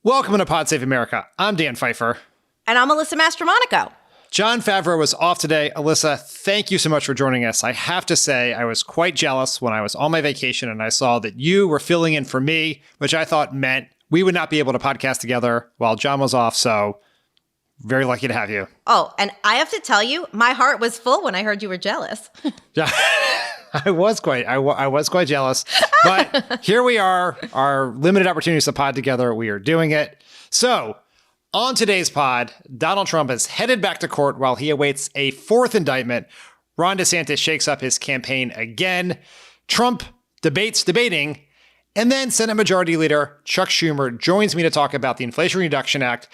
Welcome to Pod Save America. I'm Dan Pfeiffer. And I'm Alyssa Mastromonaco. Jon Favreau was off today. Alyssa, thank you so much for joining us. I have to say, I was quite jealous when I was on my vacation and I saw that you were filling in for me, which I thought meant we would not be able to podcast together while Jon was off. So very lucky to have you. Oh, and I have to tell you, my heart was full when I heard you were jealous. Yeah, I was quite jealous. But here we are, our limited opportunities to pod together. We are doing it. So on today's pod, Donald Trump is headed back to court while he awaits a fourth indictment. Ron DeSantis shakes up his campaign again. Trump debating. And then Senate Majority Leader Chuck Schumer joins me to talk about the Inflation Reduction Act,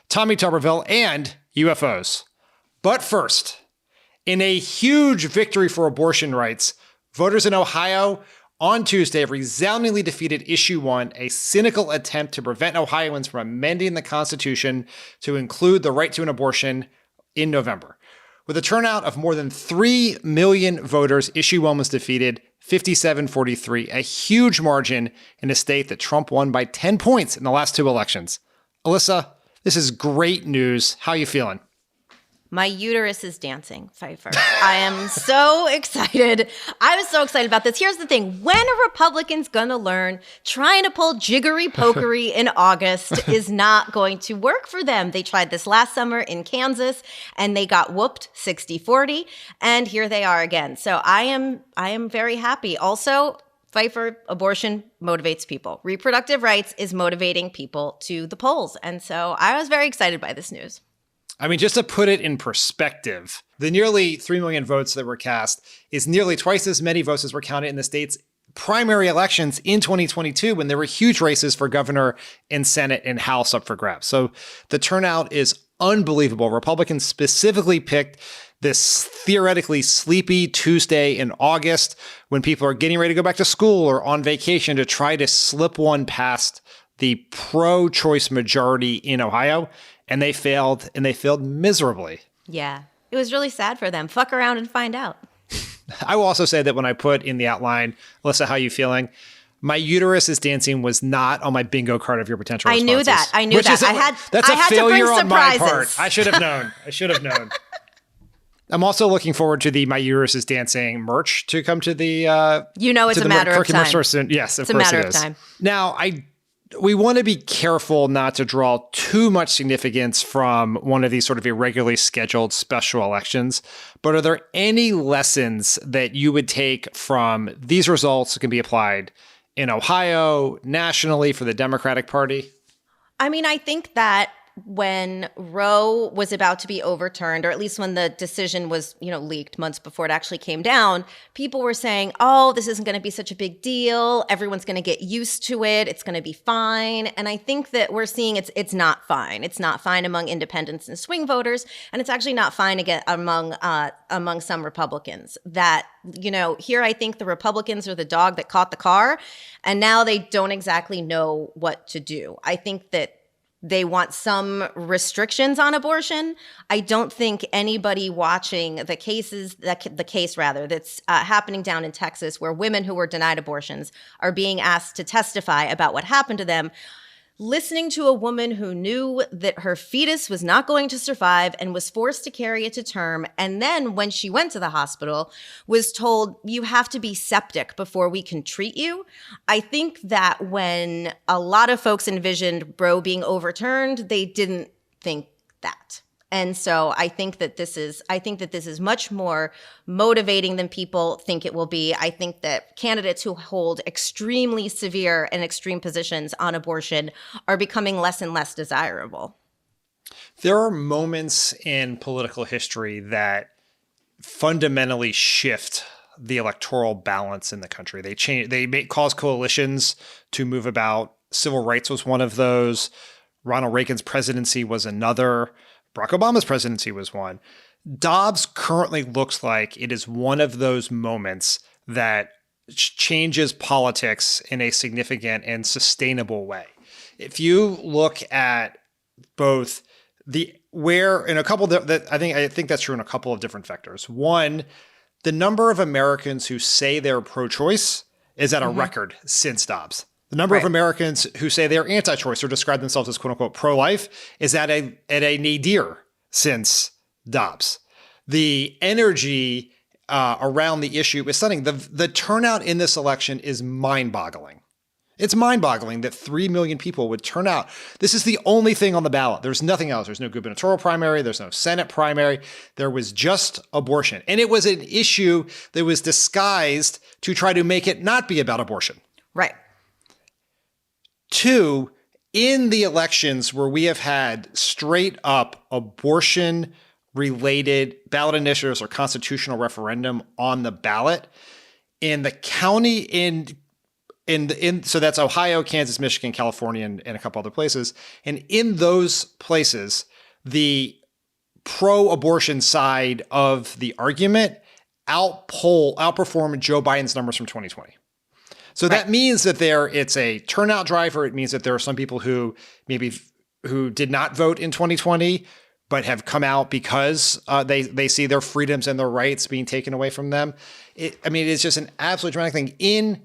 Tommy Tuberville, and UFOs. But first, in a huge victory for abortion rights, voters in Ohio on Tuesday resoundingly defeated Issue 1, a cynical attempt to prevent Ohioans from amending the Constitution to include the right to an abortion in November. With a turnout of more than 3 million voters, Issue 1 was defeated 57-43, a huge margin in a state that Trump won by 10 points in the last two elections. Alyssa, this is great news. How are you feeling? My uterus is dancing, Pfeiffer. I am so excited. I was so excited about this. Here's the thing. When are Republicans going to learn trying to pull jiggery-pokery in August is not going to work for them? They tried this last summer in Kansas, and they got whooped 60-40, and here they are again. So I am very happy. Also, Pfeiffer, abortion motivates people. Reproductive rights is motivating people to the polls. And so I was very excited by this news. I mean, just to put it in perspective, the nearly 3 million votes that were cast is nearly twice as many votes as were counted in the state's primary elections in 2022 when there were huge races for governor and Senate and House up for grabs. So the turnout is unbelievable. Republicans specifically picked this theoretically sleepy Tuesday in August when people are getting ready to go back to school or on vacation to try to slip one past the pro-choice majority in Ohio. And they failed miserably. Yeah, it was really sad for them. Fuck around and find out. I will also say that when I put in the outline, Alyssa, how are you feeling? My uterus is dancing was not on my bingo card of your potential responses. I knew that. That's I a had failure to bring on my surprises. part. I should have known. I'm also looking forward to the My Uterus is Dancing merch to come to the it's a matter of time. Soon. Yes, of it's course a matter it of is. time. Now, we want to be careful not to draw too much significance from one of these sort of irregularly scheduled special elections. But are there any lessons that you would take from these results that can be applied in Ohio, nationally for the Democratic Party? I mean, I think that when Roe was about to be overturned, or at least when the decision was, leaked months before it actually came down, people were saying, oh, this isn't going to be such a big deal. Everyone's going to get used to it. It's going to be fine. And I think that we're seeing it's not fine. It's not fine among independents and swing voters. And it's actually not fine again among some Republicans that, here I think the Republicans are the dog that caught the car. And now they don't exactly know what to do. I think that they want some restrictions on abortion. I don't think anybody watching the case that's happening down in Texas, where women who were denied abortions are being asked to testify about what happened to them. Listening to a woman who knew that her fetus was not going to survive and was forced to carry it to term, and then when she went to the hospital, was told, you have to be septic before we can treat you. I think that when a lot of folks envisioned Roe being overturned, they didn't think that. And so I think that this is much more motivating than people think it will be. I think that candidates who hold extremely severe and extreme positions on abortion are becoming less and less desirable. There are moments in political history that fundamentally shift the electoral balance in the country. They cause coalitions to move about. Civil rights was one of those. Ronald Reagan's presidency was another. Barack Obama's presidency was one. Dobbs currently looks like it is one of those moments that changes politics in a significant and sustainable way. If you look at both I think that's true in a couple of different vectors. One, the number of Americans who say they're pro-choice is at a record since Dobbs. The number of Americans who say they're anti-choice or describe themselves as quote unquote pro-life is at a nadir since Dobbs. The energy around the issue is stunning. The turnout in this election is mind-boggling. It's mind-boggling that 3 million people would turn out. This is the only thing on the ballot. There's nothing else. There's no gubernatorial primary. There's no Senate primary. There was just abortion. And it was an issue that was disguised to try to make it not be about abortion. Right. 2, in the elections where we have had straight up abortion-related ballot initiatives or constitutional referendum on the ballot, in the county so that's Ohio, Kansas, Michigan, California, and a couple other places. And in those places, the pro-abortion side of the argument outperformed Joe Biden's numbers from 2020. So that means that it's a turnout driver. It means that there are some people who did not vote in 2020, but have come out because they see their freedoms and their rights being taken away from them. It's just an absolute dramatic thing.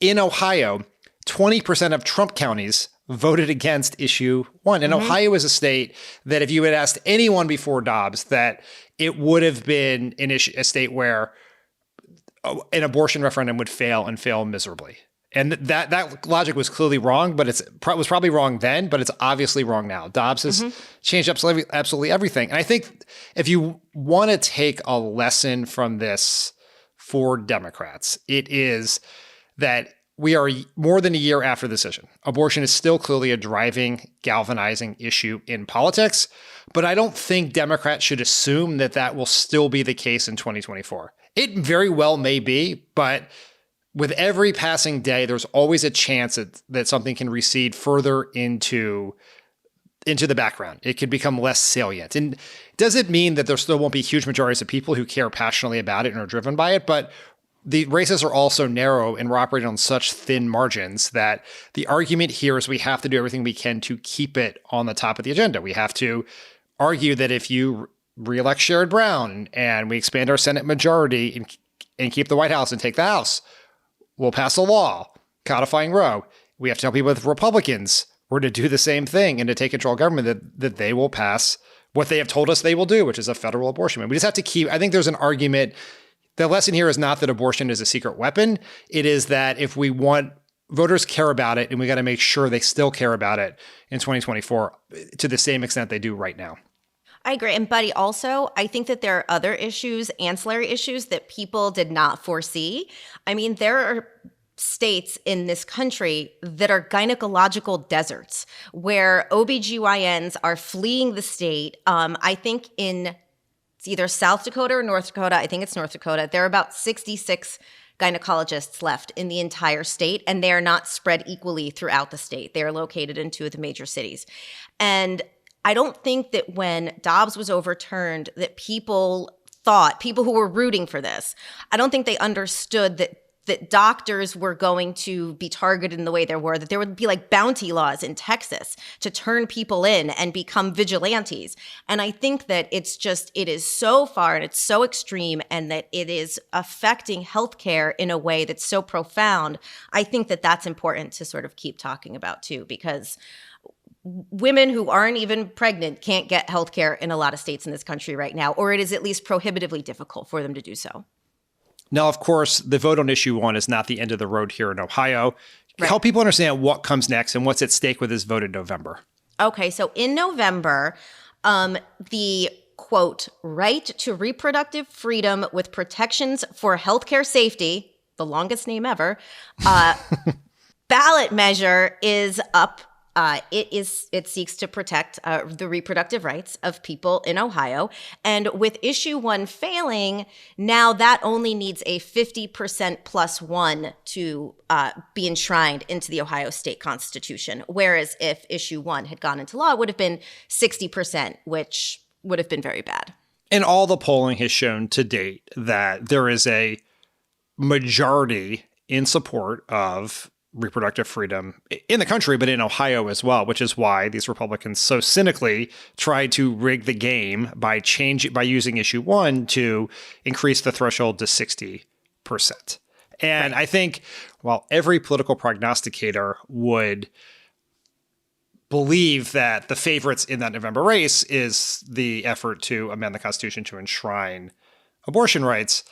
In Ohio, 20% of Trump counties voted against issue 1. And Ohio is a state that if you had asked anyone before Dobbs that it would have been a state where an abortion referendum would fail and fail miserably. And that logic was clearly wrong, but it was probably wrong then, but it's obviously wrong now. Dobbs has changed absolutely everything. And I think if you want to take a lesson from this for Democrats, it is that we are more than a year after the decision. Abortion is still clearly a driving, galvanizing issue in politics, but I don't think Democrats should assume that will still be the case in 2024. It very well may be, but with every passing day, there's always a chance that something can recede further into the background. It could become less salient. And does it mean that there still won't be huge majorities of people who care passionately about it and are driven by it? But the races are also narrow and we're operating on such thin margins that the argument here is we have to do everything we can to keep it on the top of the agenda. We have to argue that if you reelect Sherrod Brown and we expand our Senate majority and keep the White House and take the House, we'll pass a law codifying Roe. We have to tell people with Republicans were to do the same thing and to take control of government that they will pass what they have told us they will do, which is a federal abortion ban. We just have to I think there's an argument. The lesson here is not that abortion is a secret weapon. It is that if we want voters care about it, and we got to make sure they still care about it in 2024 to the same extent they do right now. I agree. And Buddy, also, I think that there are other issues, ancillary issues that people did not foresee. There are states in this country that are gynecological deserts where OBGYNs are fleeing the state. I think in either South Dakota or North Dakota. I think it's North Dakota. There are about 66 gynecologists left in the entire state, and they are not spread equally throughout the state. They are located in 2 of the major cities. And I don't think that when Dobbs was overturned that people who were rooting for this, I don't think they understood that doctors were going to be targeted in the way there were, that there would be like bounty laws in Texas to turn people in and become vigilantes. And I think that it is so far and it's so extreme and that it is affecting healthcare in a way that's so profound. I think that that's important to sort of keep talking about too, because women who aren't even pregnant can't get healthcare in a lot of states in this country right now, or it is at least prohibitively difficult for them to do so. Now, of course, the vote on issue 1 is not the end of the road here in Ohio. Right. Help people understand what comes next and what's at stake with this vote in November. Okay, so in November, the, quote, right to reproductive freedom with protections for healthcare safety, the longest name ever, ballot measure is up. It seeks to protect the reproductive rights of people in Ohio. And with issue 1 failing, now that only needs a 50% +1 to be enshrined into the Ohio state constitution. Whereas if issue 1 had gone into law, it would have been 60%, which would have been very bad. And all the polling has shown to date that there is a majority in support of reproductive freedom in the country, but in Ohio as well, which is why these Republicans so cynically tried to rig the game by using issue 1 to increase the threshold to 60%. And I think, while every political prognosticator would believe that the favorites in that November race is the effort to amend the Constitution to enshrine abortion rights,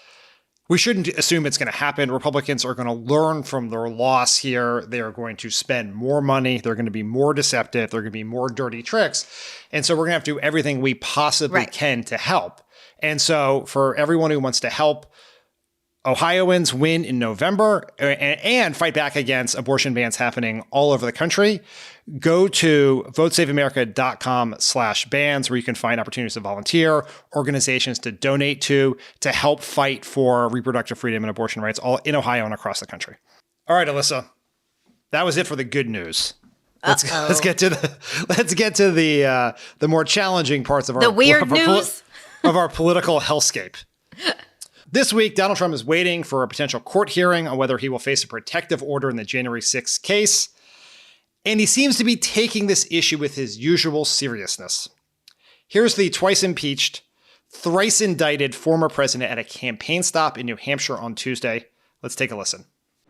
we shouldn't assume it's going to happen. Republicans are going to learn from their loss here. They are going to spend more money. They're going to be more deceptive. They're going to be more dirty tricks. And so we're going to have to do everything we possibly can to help. And so for everyone who wants to help Ohioans win in November and fight back against abortion bans happening all over the country, go to votesaveamerica.com/bans, where you can find opportunities to volunteer, organizations to donate to help fight for reproductive freedom and abortion rights all in Ohio and across the country. All right, Alyssa, that was it for the good news. Let's get to the more challenging parts of our news of our political hellscape. This week, Donald Trump is waiting for a potential court hearing on whether he will face a protective order in the January 6th case. And he seems to be taking this issue with his usual seriousness. Here's the twice impeached, thrice indicted former president at a campaign stop in New Hampshire on Tuesday. Let's take a listen.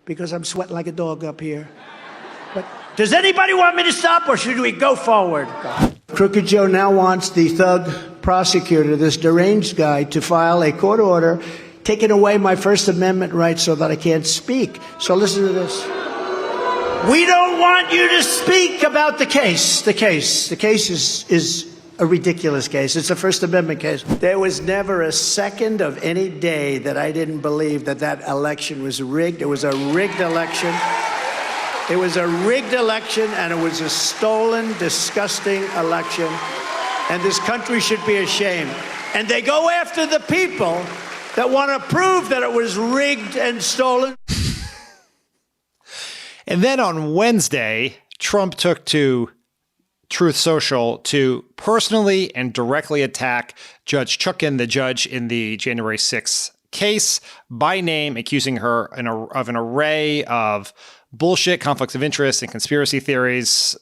Because I'm sweating like a dog up here. But does anybody want me to stop, or should we go forward? Crooked Joe now wants the thug prosecutor, this deranged guy, to file a court order taking away my First Amendment rights so that I can't speak. So listen to this. We don't want you to speak about the case. The case is a ridiculous case. It's a First Amendment case. There was never a second of any day that I didn't believe that election was rigged. It was a rigged election. It was a rigged election, and it was a stolen, disgusting election. And this country should be ashamed. And they go after the people that want to prove that it was rigged and stolen. And then on Wednesday, Trump took to Truth Social to personally and directly attack Judge Chutkan, the judge in the January 6th case, by name, accusing her of an array of bullshit, conflicts of interest, and conspiracy theories.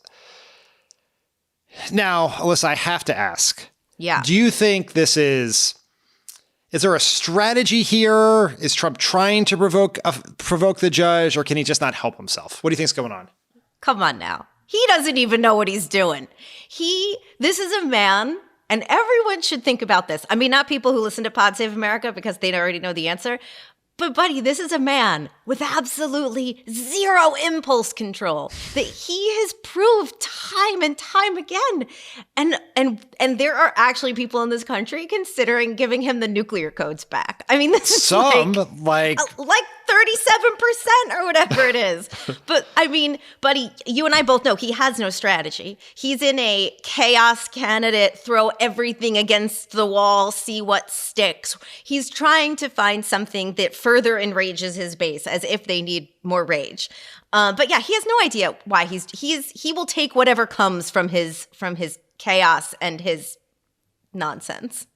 Now, Alyssa, I have to ask. Yeah. Do you think this is there a strategy here? Is Trump trying to provoke the judge, or can he just not help himself? What do you think's going on? Come on now. He doesn't even know what he's doing. This is a man, and everyone should think about this. I mean, not people who listen to Pod Save America because they already know the answer. But buddy, this is a man with absolutely zero impulse control that he has proved time and time again. And there are actually people in this country considering giving him the nuclear codes back. I mean, this is like 37% or whatever it is. But I mean, buddy, you and I both know he has no strategy. He's in a chaos candidate, throw everything against the wall, see what sticks. He's trying to find something that further enrages his base, as if they need more rage. But yeah, he has no idea why he will take whatever comes from his chaos and his nonsense.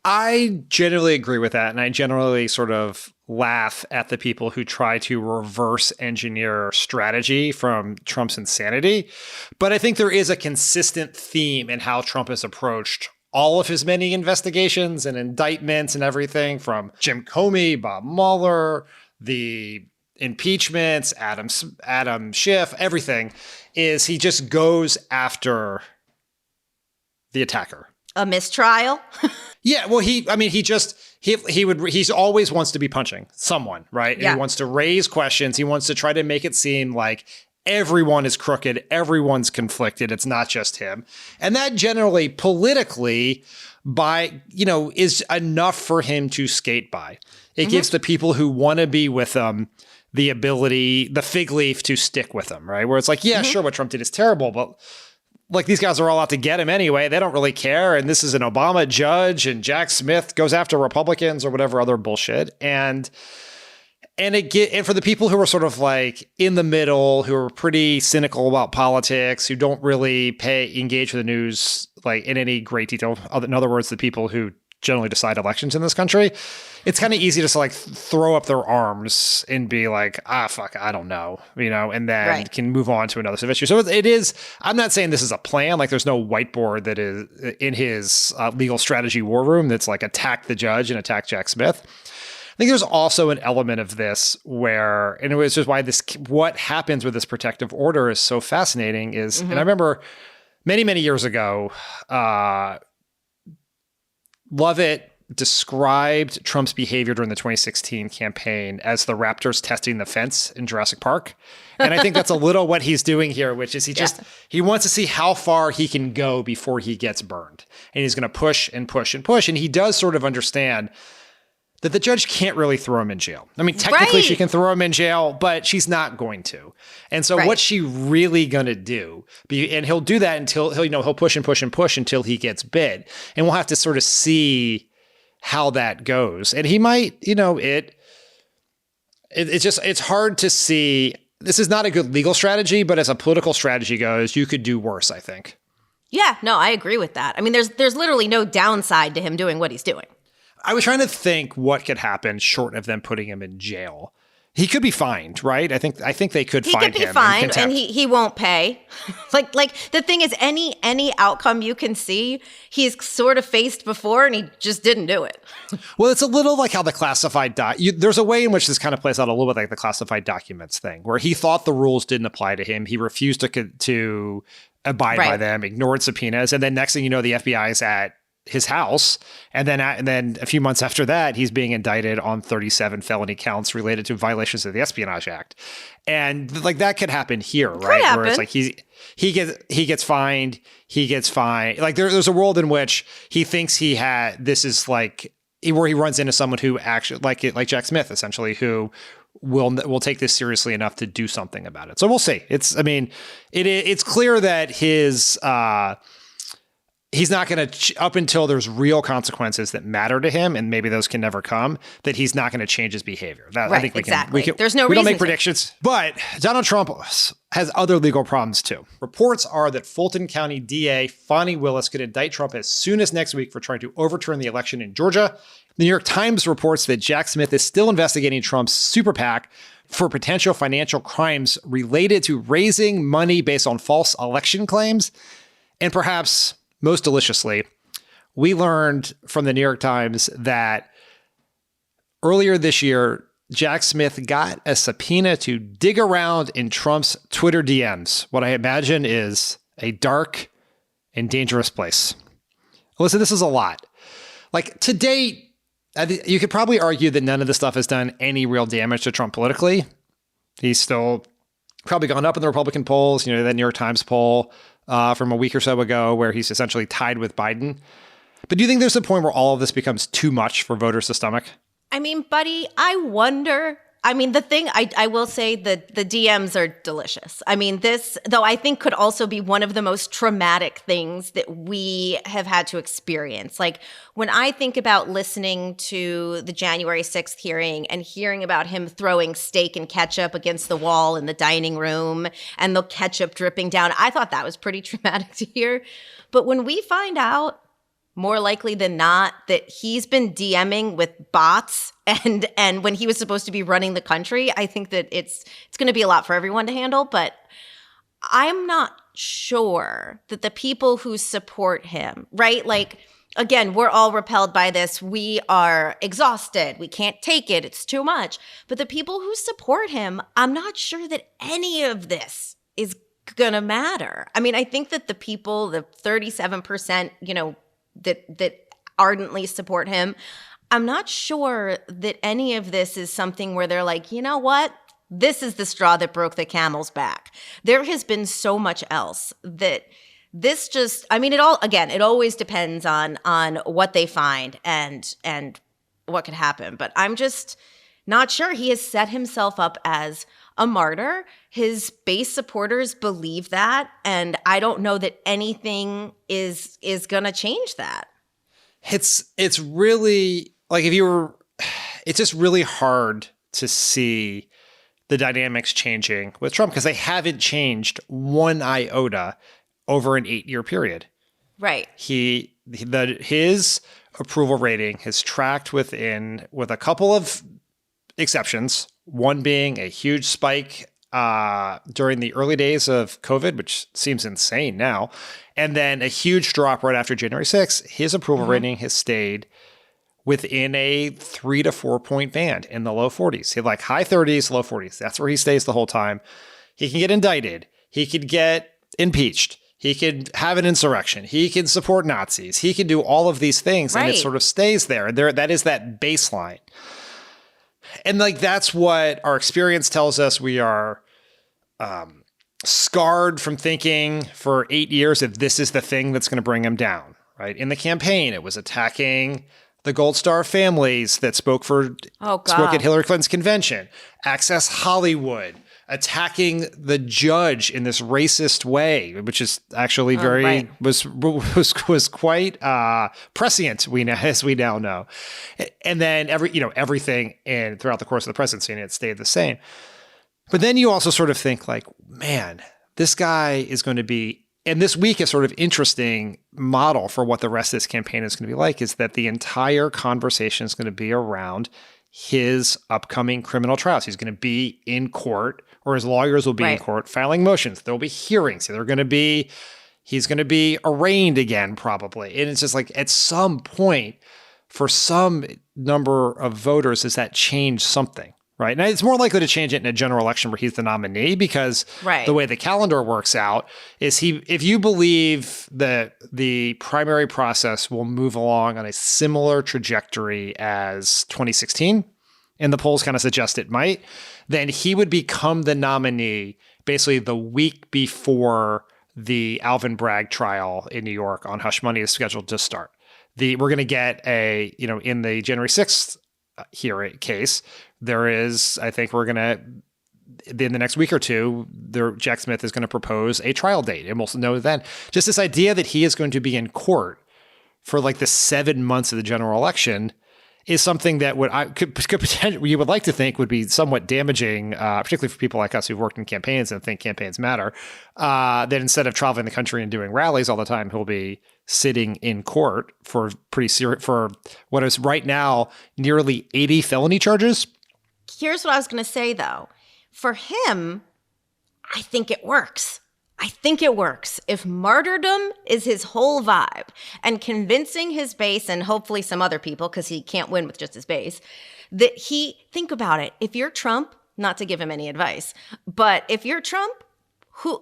I generally agree with that, and I generally sort of laugh at the people who try to reverse engineer strategy from Trump's insanity. But I think there is a consistent theme in how Trump has approached all of his many investigations and indictments and everything, from Jim Comey, Bob Mueller, the impeachments, Adam Schiff, everything, is he just goes after the attacker. A mistrial? Yeah, well, he always wants to be punching someone, right? Yeah. He wants to raise questions. He wants to try to make it seem like everyone is crooked, everyone's conflicted. It's not just him. And that generally politically is enough for him to skate by. It gives the people who want to be with him the ability, the fig leaf to stick with him, right? Where it's like, yeah, sure, what Trump did is terrible, but like, these guys are all out to get him anyway. They don't really care. And this is an Obama judge, and Jack Smith goes after Republicans or whatever other bullshit. And for the people who are sort of like in the middle, who are pretty cynical about politics, who don't really engage with the news like in any great detail. In other words, the people who generally decide elections in this country, it's kind of easy to like throw up their arms and be like, fuck, I don't know, and then can move on to another set of issue. So it is, I'm not saying this is a plan. Like, there's no whiteboard that is in his legal strategy war room that's like attack the judge and attack Jack Smith. think there's also an element of this where, and it was just why what happens with this protective order is so fascinating is, and I remember many, many years ago, Lovett described Trump's behavior during the 2016 campaign as the Raptors testing the fence in Jurassic Park. And I think that's a little what he's doing here, which is he wants to see how far he can go before he gets burned. And he's going to push and push and push. And he does sort of understand that the judge can't really throw him in jail. I mean, technically she can throw him in jail, but she's not going to. And so what's she really going to do? And he'll do that until he'll push and push and push until he gets bit. And we'll have to sort of see how that goes. And he might, it's hard to see. This is not a good legal strategy, but as a political strategy goes, you could do worse, I think. Yeah, no, I agree with that. I mean, there's literally no downside to him doing what he's doing. I was trying to think what could happen short of them putting him in jail. He could be fined, right? I think they could find him. He could be fined, and he won't pay. like the thing is, any outcome you can see, he's sort of faced before, and he just didn't do it. Well, it's a little like how the classified there's a way in which this kind of plays out a little bit like the classified documents thing, where he thought the rules didn't apply to him. He refused to abide by them, ignored subpoenas, and then next thing you know, the FBI is at his house. And then a few months after that, he's being indicted on 37 felony counts related to violations of the Espionage Act. And like that could happen here, right? Where it's like he gets fined. Like there's a world in which he thinks this is like where he runs into someone who actually like Jack Smith, essentially, who will take this seriously enough to do something about it. So we'll see. It's clear that he's not going to, up until there's real consequences that matter to him, and maybe those can never come, that he's not going to change his behavior. I think we can. There's no reason. We don't make predictions, but Donald Trump has other legal problems too. Reports are that Fulton County DA Fonnie Willis could indict Trump as soon as next week for trying to overturn the election in Georgia. The New York Times reports that Jack Smith is still investigating Trump's super PAC for potential financial crimes related to raising money based on false election claims. And perhaps most deliciously, we learned from the New York Times that earlier this year, Jack Smith got a subpoena to dig around in Trump's Twitter DMs, what I imagine is a dark and dangerous place. Listen, this is a lot. Like, to date, you could probably argue that none of this stuff has done any real damage to Trump politically. He's still probably gone up in the Republican polls, that New York Times poll from a week or so ago where he's essentially tied with Biden. But do you think there's a point where all of this becomes too much for voters to stomach? I mean, buddy, I wonder. I mean, the thing I will say that the DMs are delicious. I mean, this, though, I think could also be one of the most traumatic things that we have had to experience. Like, when I think about listening to the January 6th hearing and hearing about him throwing steak and ketchup against the wall in the dining room and the ketchup dripping down, I thought that was pretty traumatic to hear. But when we find out, more likely than not, that he's been DMing with bots and when he was supposed to be running the country, I think that it's going to be a lot for everyone to handle. But I'm not sure that the people who support him, right? Like, again, we're all repelled by this. We are exhausted. We can't take it. It's too much. But the people who support him, I'm not sure that any of this is going to matter. I mean, I think that the people, the 37%, that ardently support him, I'm not sure that any of this is something where they're like, you know what? This is the straw that broke the camel's back. There has been so much else that this just, I mean, it always depends on what they find and what could happen. But I'm just not sure. He has set himself up as a martyr. His base supporters believe that, and I don't know that anything is going to change that. It's really like it's just really hard to see the dynamics changing with Trump because they haven't changed one iota over an 8-year period. Right. His approval rating has tracked with a couple of exceptions, one being a huge spike during the early days of COVID, which seems insane now, and then a huge drop right after January 6th. His approval rating has stayed within a 3 to 4 point band in the low 40s. He had like high 30s, low 40s. That's where he stays the whole time. He can get indicted. He could get impeached. He could have an insurrection. He can support Nazis. He can do all of these things, and it sort of stays there. That is that baseline. And like that's what our experience tells us. We are scarred from thinking for 8 years that this is the thing that's going to bring him down. Right? In the campaign, it was attacking the Gold Star families that spoke at Hillary Clinton's convention. Access Hollywood, attacking the judge in this racist way, which is actually was quite prescient. As we now know, and then everything and throughout the course of the presidency, and it stayed the same. But then you also sort of think like, man, this guy is going to be. And this week is sort of interesting model for what the rest of this campaign is going to be like, is that the entire conversation is going to be around his upcoming criminal trials. He's going to be in court, or his lawyers will be in court filing motions. There'll be hearings. He's going to be arraigned again, probably. And it's just like at some point, for some number of voters, does that change something? Right. And it's more likely to change it in a general election where he's the nominee, because the way the calendar works out is if you believe that the primary process will move along on a similar trajectory as 2016, and the polls kind of suggest it might, then he would become the nominee basically the week before the Alvin Bragg trial in New York on hush money is scheduled to start. We're going to get in the January 6th hearing case, there is, I think we're going to, in the next week or two, Jack Smith is going to propose a trial date. And we'll know then. Just this idea that he is going to be in court for like the 7 months of the general election is something that could potentially, you would like to think would be somewhat damaging, particularly for people like us who've worked in campaigns and think campaigns matter, that instead of traveling the country and doing rallies all the time, he'll be sitting in court for for what is right now nearly 80 felony charges. Here's what I was going to say, though. For him, I think it works. If martyrdom is his whole vibe, and convincing his base and hopefully some other people, because he can't win with just his base, think about it. If you're Trump, not to give him any advice, but if you're Trump,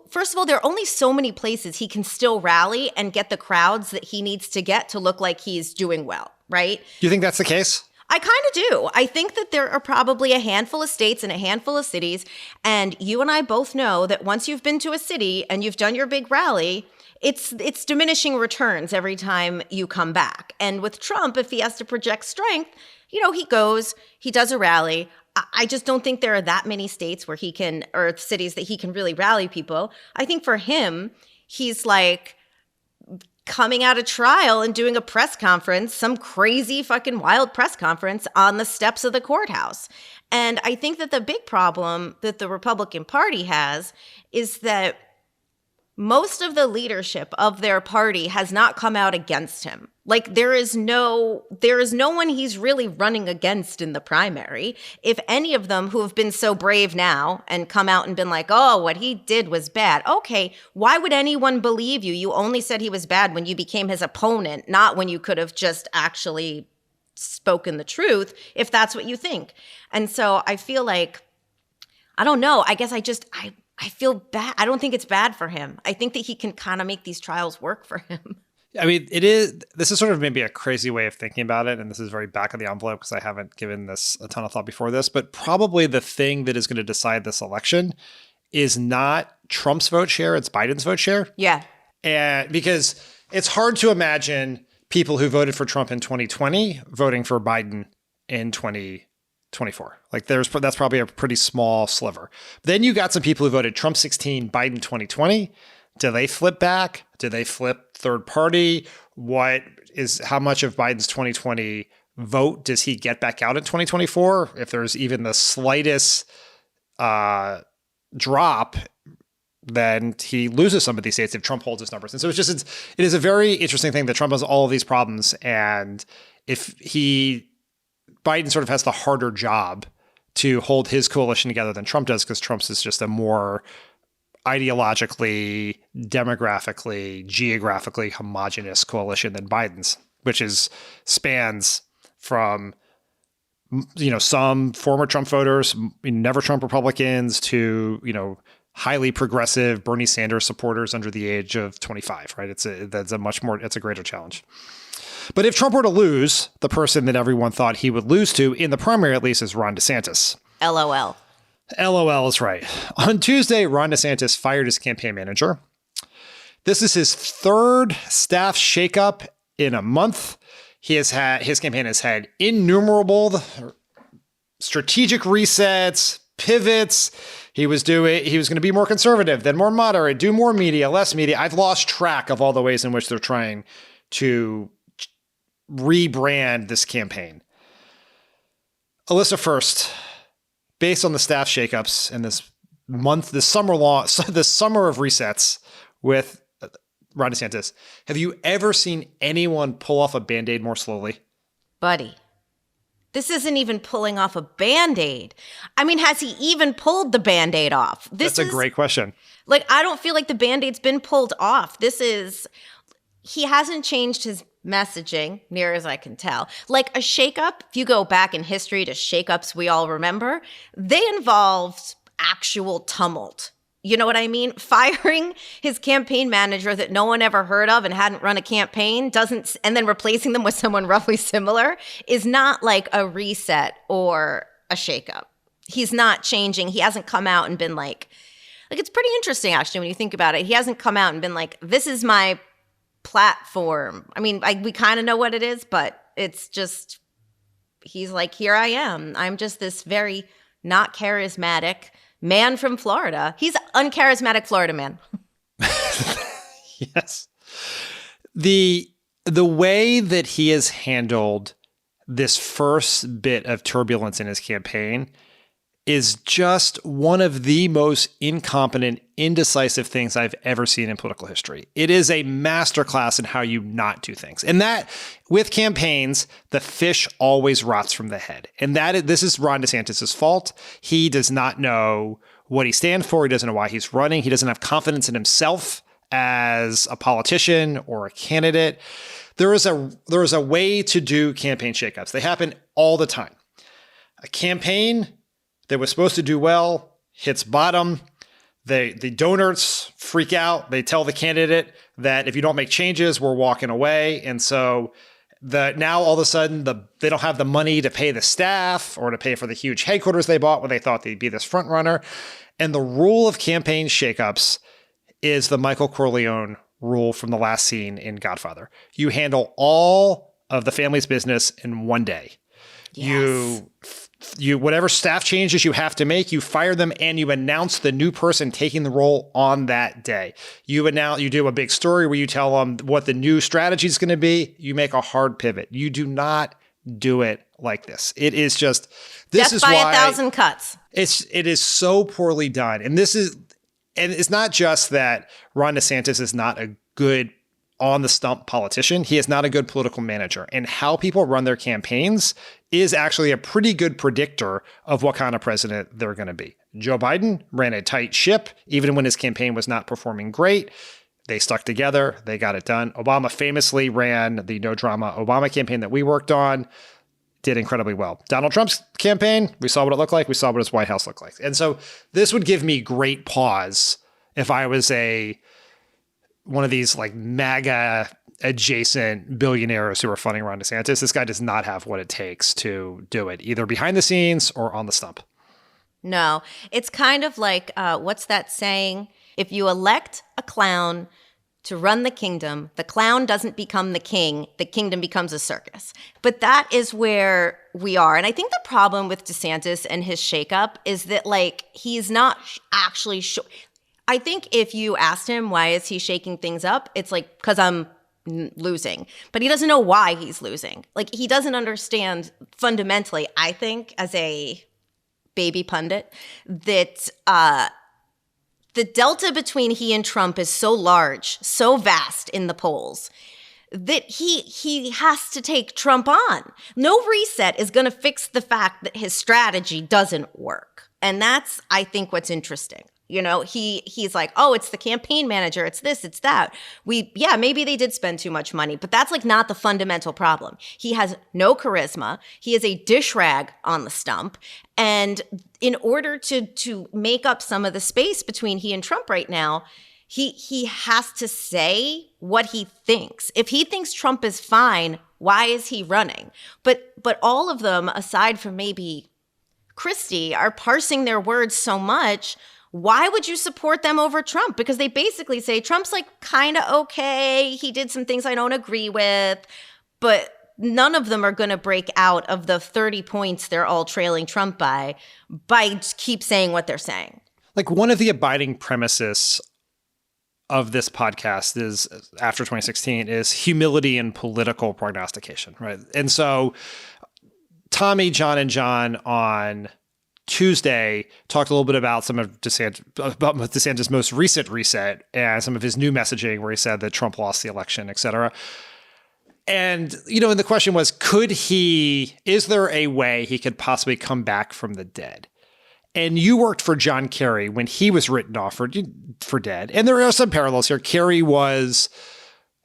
first of all, there are only so many places he can still rally and get the crowds that he needs to get to look like he's doing well, right? Do you think that's the case? I kind of do. I think that there are probably a handful of states and a handful of cities, and you and I both know that once you've been to a city and you've done your big rally, it's diminishing returns every time you come back. And with Trump, if he has to project strength, he goes, he does a rally. I just don't think there are that many states where or cities that he can really rally people. I think for him, he's like coming out of trial and doing a press conference, some crazy fucking wild press conference on the steps of the courthouse. And I think that the big problem that the Republican Party has is that most of the leadership of their party has not come out against him. Like there is no one he's really running against in the primary. If any of them who have been so brave now and come out and been like, oh, what he did was bad. Okay, why would anyone believe you? You only said he was bad when you became his opponent, not when you could have just actually spoken the truth, if that's what you think. And so I feel like, I don't know, I guess I feel bad. I don't think it's bad for him. I think that he can kind of make these trials work for him. I mean, this is sort of maybe a crazy way of thinking about it. And this is very back of the envelope because I haven't given this a ton of thought before this, but probably the thing that is going to decide this election is not Trump's vote share, it's Biden's vote share. Yeah. And because it's hard to imagine people who voted for Trump in 2020 voting for Biden in 2024. Like that's probably a pretty small sliver. Then you got some people who voted Trump 16, Biden 2020. Do they flip back? Do they flip third party? How much of Biden's 2020 vote does he get back out in 2024? If there's even the slightest drop, then he loses some of these states if Trump holds his numbers. And so it is a very interesting thing that Trump has all of these problems. And if Biden sort of has the harder job to hold his coalition together than Trump does, because Trump's is just a more ideologically, demographically, geographically homogenous coalition than Biden's, which spans from, some former Trump voters, never Trump Republicans, to, highly progressive Bernie Sanders supporters under the age of 25, right? It's a greater challenge. But if Trump were to lose, the person that everyone thought he would lose to, in the primary at least, is Ron DeSantis. LOL. LOL is right. On Tuesday, Ron DeSantis fired his campaign manager. This is his third staff shakeup in a month. His campaign has had innumerable strategic resets, pivots. He was going to be more conservative, then more moderate, do more media, less media. I've lost track of all the ways in which they're trying to rebrand this campaign. Alyssa, first, based on the staff shakeups and this summer of resets with Ron DeSantis, have you ever seen anyone pull off a Band-Aid more slowly? Buddy, this isn't even pulling off a Band-Aid. I mean, has he even pulled the Band-Aid off? That's a great question. I don't feel like the Band-Aid's been pulled off. He hasn't changed his messaging, near as I can tell. Like a shakeup, if you go back in history to shakeups we all remember, they involved actual tumult. You know what I mean? Firing his campaign manager that no one ever heard of and hadn't run a campaign and then replacing them with someone roughly similar is not like a reset or a shakeup. He's not changing. He hasn't come out and been like it's pretty interesting actually when you think about it. He hasn't come out and been like, this is my platform. I mean, we kind of know what it is, but it's just, he's like, here I am. I'm just this very not charismatic man from Florida. He's uncharismatic Florida man. Yes. The way that he has handled this first bit of turbulence in his campaign is just one of the most incompetent, indecisive things I've ever seen in political history. It is a masterclass in how you not do things. And that, with campaigns, the fish always rots from the head. And this is Ron DeSantis' fault. He does not know what he stands for. He doesn't know why he's running. He doesn't have confidence in himself as a politician or a candidate. There is a way to do campaign shakeups. They happen all the time. A campaign that was supposed to do well hits bottom. The donors freak out. They tell the candidate that if you don't make changes, we're walking away. And so now all of a sudden they don't have the money to pay the staff or to pay for the huge headquarters they bought when they thought they'd be this front runner. And the rule of campaign shakeups is the Michael Corleone rule from the last scene in Godfather. You handle all of the family's business in one day. Yes. You whatever staff changes you have to make, you fire them and you announce the new person taking the role on that day. You do a big story where you tell them what the new strategy is going to be. You make a hard pivot. You do not do it like this. It is just this Death is by why 1,000 cuts. It is so poorly done. And it's not just that Ron DeSantis is not a good on the stump politician. He is not a good political manager. And how people run their campaigns is actually a pretty good predictor of what kind of president they're going to be. Joe Biden ran a tight ship, even when his campaign was not performing great. They stuck together. They got it done. Obama famously ran the no drama Obama campaign that we worked on, did incredibly well. Donald Trump's campaign, we saw what it looked like. We saw what his White House looked like. And so this would give me great pause if I was one of these like MAGA adjacent billionaires who are funding Ron DeSantis. This guy does not have what it takes to do it, either behind the scenes or on the stump. No, it's kind of like, what's that saying? If you elect a clown to run the clown doesn't become the kingdom becomes a circus. But that is where we are. And I think the problem with DeSantis and his shakeup is that he's not actually sure. I think if you asked him, why is he shaking things up? It's because I'm losing. But he doesn't know why he's losing. He doesn't understand fundamentally, I think, as a baby pundit, that the delta between he and Trump is so large, so vast in the polls, that he has to take Trump on. No reset is going to fix the fact that his strategy doesn't work. And that's, I think, what's interesting. You know, he's like, oh, it's the campaign manager. It's this, it's that. Maybe they did spend too much money, but that's like not the fundamental problem. He has no charisma. He is a dish rag on the stump. And in order to make up some of the space between he and Trump right now, he has to say what he thinks. If he thinks Trump is fine, why is he running? But all of them, aside from maybe Christie, are parsing their words so much. Why would you support them over Trump? Because they basically say Trump's like kind of okay. He did some things I don't agree with, but none of them are going to break out of the 30 points they're all trailing Trump by keep saying what they're saying. Like, one of the abiding premises of this podcast is, after 2016, is humility and political prognostication, right? And so Tommy, Jon, and Jon on Tuesday talked a little bit about some of DeSantis' most recent reset and some of his new messaging, where he said that Trump lost the election, et cetera. And, and the question was, is there a way he could possibly come back from the dead? And you worked for John Kerry when he was written off for dead. And there are some parallels here. Kerry was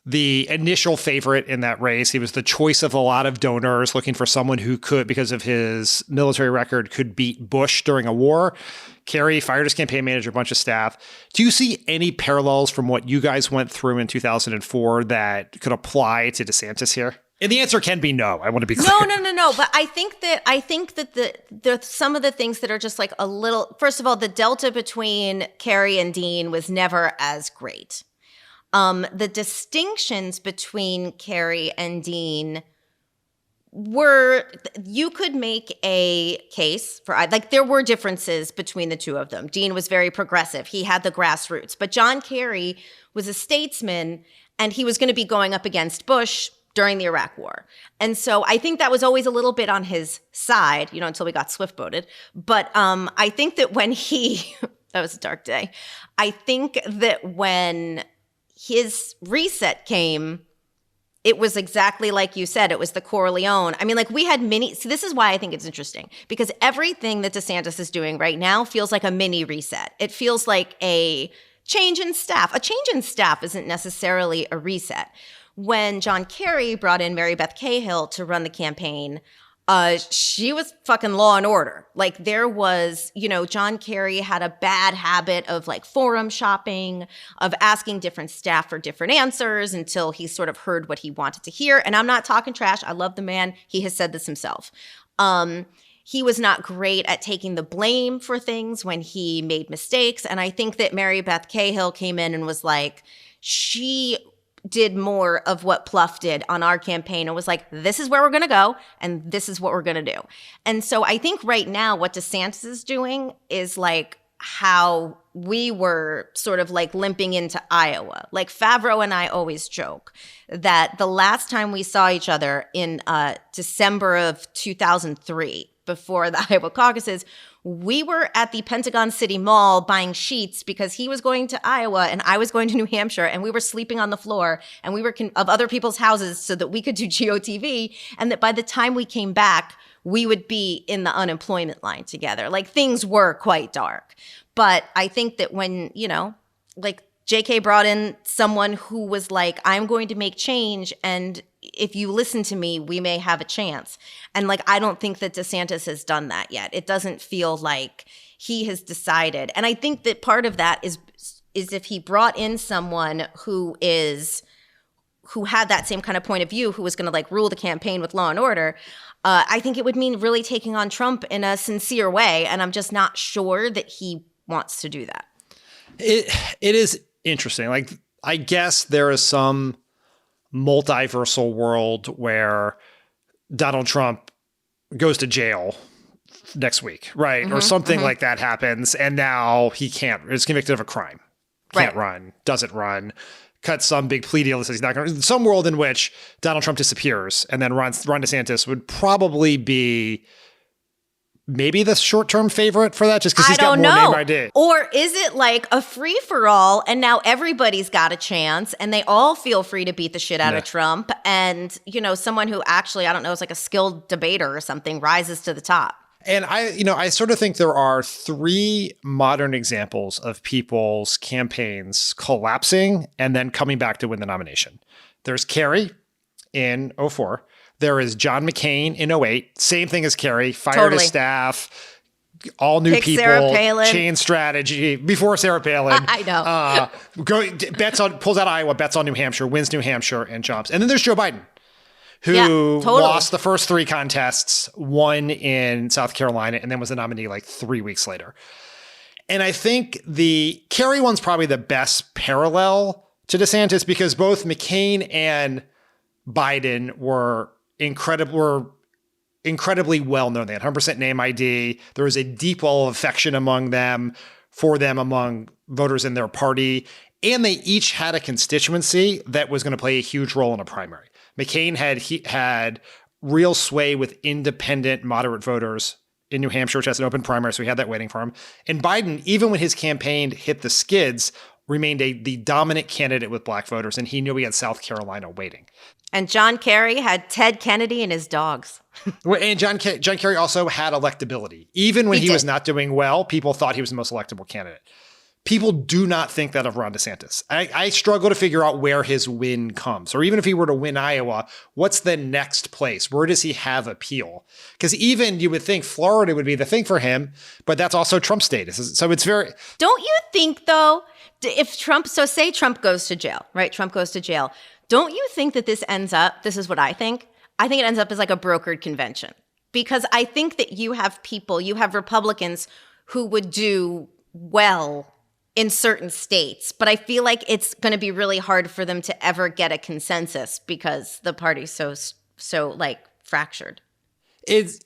the initial favorite in that race. He was the choice of a lot of donors looking for someone who could, because of his military record, could beat Bush during a war. Kerry fired his campaign manager, a bunch of staff. Do you see any parallels from what you guys went through in 2004 that could apply to DeSantis here? And the answer can be no. I want to be clear. No. But I think that the some of the things that are just like a little. First of all, the delta between Kerry and Dean was never as great. The distinctions between Kerry and Dean you could make a case for, like, there were differences between the two of them. Dean was very progressive. He had the grassroots. But John Kerry was a statesman, and he was going to be going up against Bush during the Iraq War. And so I think that was always a little bit on his side, until we got swift voted. But I think that when that was a dark day. I think that when his reset came, it was exactly like you said. It was the Corleone. I mean, like, we had so this is why I think it's interesting, because everything that DeSantis is doing right now feels like a mini reset. It feels like a change in staff. A change in staff isn't necessarily a reset. When John Kerry brought in Mary Beth Cahill to run the campaign, she was fucking law and order. Like, there was, John Kerry had a bad habit of like forum shopping, of asking different staff for different answers until he sort of heard what he wanted to hear. And I'm not talking trash. I love the man. He has said this himself. He was not great at taking the blame for things when he made mistakes. And I think that Mary Beth Cahill came in and was like, she did more of what Pluff did on our campaign and was like, this is where we're going to go and this is what we're going to do. And so I think right now what DeSantis is doing is like how we were sort of like limping into Iowa. Like, Favreau and I always joke that the last time we saw each other in December of 2003, before the Iowa caucuses, we were at the Pentagon City Mall buying sheets because he was going to Iowa and I was going to New Hampshire, and we were sleeping on the floor and we were of other people's houses so that we could do GOTV, and that by the time we came back, we would be in the unemployment line together. Like, things were quite dark. But I think that when, like, JK brought in someone who was like, I'm going to make change, and if you listen to me, we may have a chance. And like, I don't think that DeSantis has done that yet. It doesn't feel like he has decided. And I think that part of that is if he brought in someone who had that same kind of point of view, who was going to like rule the campaign with law and order, I think it would mean really taking on Trump in a sincere way. And I'm just not sure that he wants to do that. It is interesting. Like, I guess there is some multiversal world where Donald Trump goes to jail next week, right? Or something like that happens, and now he is convicted of a crime. Can't run, doesn't run, cut some big plea deal that says he's not going to. Some world in which Donald Trump disappears and then Ron DeSantis would probably be maybe the short-term favorite for that, just because he's got more name ID. Or is it like a free-for-all, and now everybody's got a chance, and they all feel free to beat the shit out of Trump, and, someone who actually, I don't know, is like a skilled debater or something rises to the top? And I sort of think there are three modern examples of people's campaigns collapsing and then coming back to win the nomination. There's Kerry in 2004. There is John McCain in 2008. Same thing as Kerry, fired his staff, all new people, change strategy before Sarah Palin. I know. Pulls out Iowa, bets on New Hampshire, wins New Hampshire, and jumps. And then there's Joe Biden, who lost the first three contests, won in South Carolina, and then was the nominee like 3 weeks later. And I think the Kerry one's probably the best parallel to DeSantis because both McCain and Biden were incredibly well known. They had 100% name ID. There was a deep wall of affection among them among voters in their party. And they each had a constituency that was going to play a huge role in a primary. McCain had real sway with independent moderate voters in New Hampshire, which has an open primary, so he had that waiting for him. And Biden, even when his campaign hit the skids, remained the dominant candidate with black voters, and he knew he had South Carolina waiting. And John Kerry had Ted Kennedy and his dogs. And John Kerry also had electability. Even when he was not doing well, people thought he was the most electable candidate. People do not think that of Ron DeSantis. I struggle to figure out where his win comes. Or even if he were to win Iowa, what's the next place? Where does he have appeal? Because even you would think Florida would be the thing for him, but that's also Trump status. So it's very... Don't you think, though, if Trump... So say Trump goes to jail, right? Trump goes to jail. Don't you think that this ends up... This is what I think. I think it ends up as like a brokered convention. Because I think that you have Republicans who would do well in certain states, but I feel like it's going to be really hard for them to ever get a consensus because the party's so like fractured. It's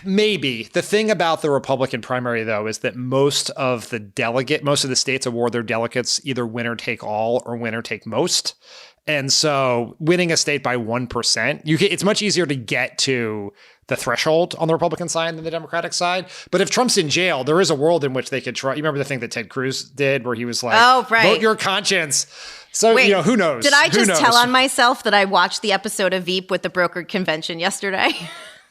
maybe the thing about the Republican primary, though, is that most of the states award their delegates either winner take all or winner take most. And so winning a state by 1%, it's much easier to get to the threshold on the Republican side than the Democratic side. But if Trump's in jail, there is a world in which they could try. You remember the thing that Ted Cruz did where he was like, vote your conscience. So, wait, who knows? Did I just tell on myself that I watched the episode of Veep with the brokered convention yesterday?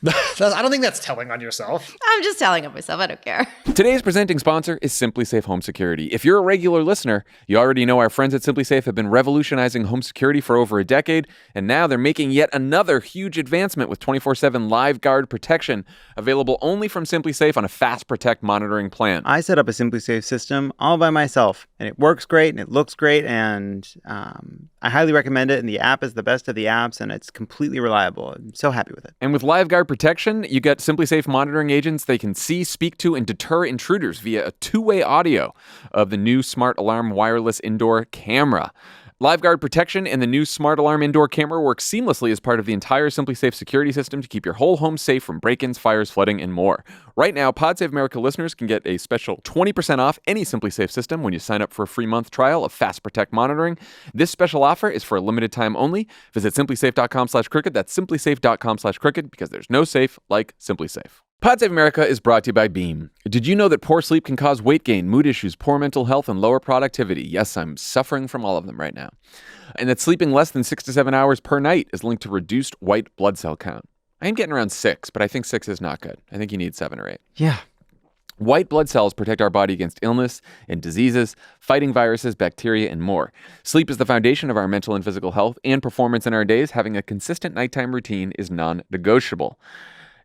I don't think that's telling on yourself. I'm just telling on myself. I don't care. Today's presenting sponsor is Simply Safe Home Security. If you're a regular listener, you already know our friends at Simply Safe have been revolutionizing home security for over a decade, and now they're making yet another huge advancement with 24/7 Live Guard protection, available only from Simply Safe on a Fast Protect monitoring plan. I set up a Simply Safe system all by myself, and it works great, and it looks great, and I highly recommend it, and the app is the best of the apps, and it's completely reliable. I'm so happy with it. And with Live Guard protection, you get Simply Safe monitoring agents. They can see, speak to, and deter intruders via a two-way audio of the new Smart Alarm wireless indoor camera. LiveGuard protection and the new Smart Alarm indoor camera work seamlessly as part of the entire Simply Safe security system to keep your whole home safe from break-ins, fires, flooding, and more. Right now, Pod Save America listeners can get a special 20% off any Simply Safe system when you sign up for a free month trial of Fast Protect monitoring. This special offer is for a limited time only. Visit simplysafe.com/crooked. That's simplysafe.com/crooked because there's no safe like Simply Safe. Pod Save America is brought to you by Beam. Did you know that poor sleep can cause weight gain, mood issues, poor mental health, and lower productivity? Yes, I'm suffering from all of them right now. And that sleeping less than 6 to 7 hours per night is linked to reduced white blood cell count. I am getting around 6, but I think 6 is not good. I think you need 7 or 8. Yeah. White blood cells protect our body against illness and diseases, fighting viruses, bacteria, and more. Sleep is the foundation of our mental and physical health and performance in our days. Having a consistent nighttime routine is non-negotiable.